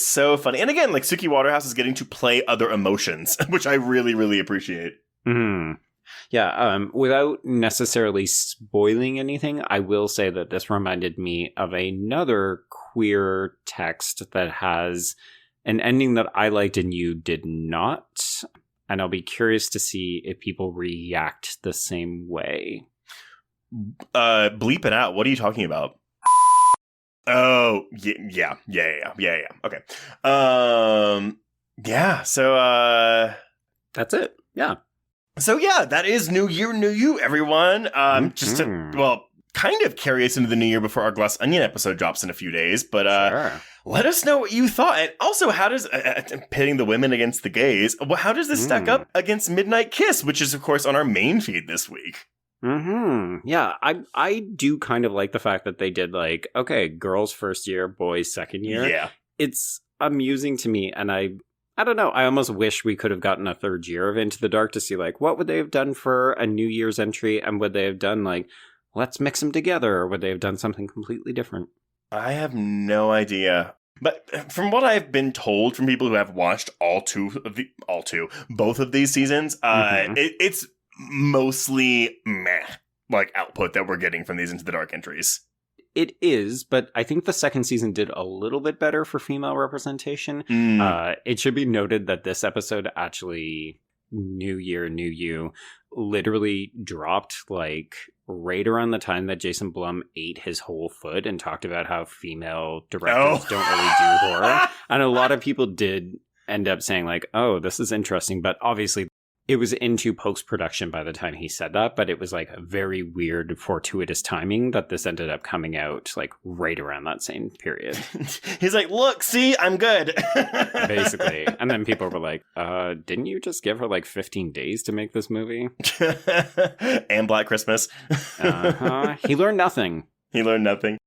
so funny. And again, like, Suki Waterhouse is getting to play other emotions, which I really, really appreciate. Yeah, without necessarily spoiling anything, I will say that this reminded me of another queer text that has an ending that I liked and you did not. And I'll be curious to see if people react the same way. Bleep it out. What are you talking about? Oh, yeah. Okay. Yeah, so, that's it. Yeah. So yeah, that is New Year, New You, everyone. Just to, kind of carry us into the new year before our Glass Onion episode drops in a few days. But let us know what you thought. And also, how does, pitting the women against the gays, how does this stack up against Midnight Kiss, which is, of course, on our main feed this week? Yeah, I do kind of like the fact that they did like, okay, girls first year, boys second year. Yeah. It's amusing to me, and I don't know, I almost wish we could have gotten a third year of Into the Dark to see like what would they have done for a New Year's entry, and would they have done like, let's mix them together, or would they have done something completely different? I have no idea. But from what I've been told from people who have watched both of these seasons, it's mostly meh, like output that we're getting from these Into the Dark entries. It is, but I think the second season did a little bit better for female representation. It should be noted that this episode actually, New Year, New You, literally dropped like right around the time that Jason Blum ate his whole foot and talked about how female directors don't really do horror. And a lot of people did end up saying like, oh, this is interesting. But obviously it was into post-production by the time he said that, but it was like a very weird, fortuitous timing that this ended up coming out like right around that same period. He's like, look, see, I'm good. Basically. And then people were like, didn't you just give her like 15 days to make this movie? And Black Christmas. He learned nothing. He learned nothing.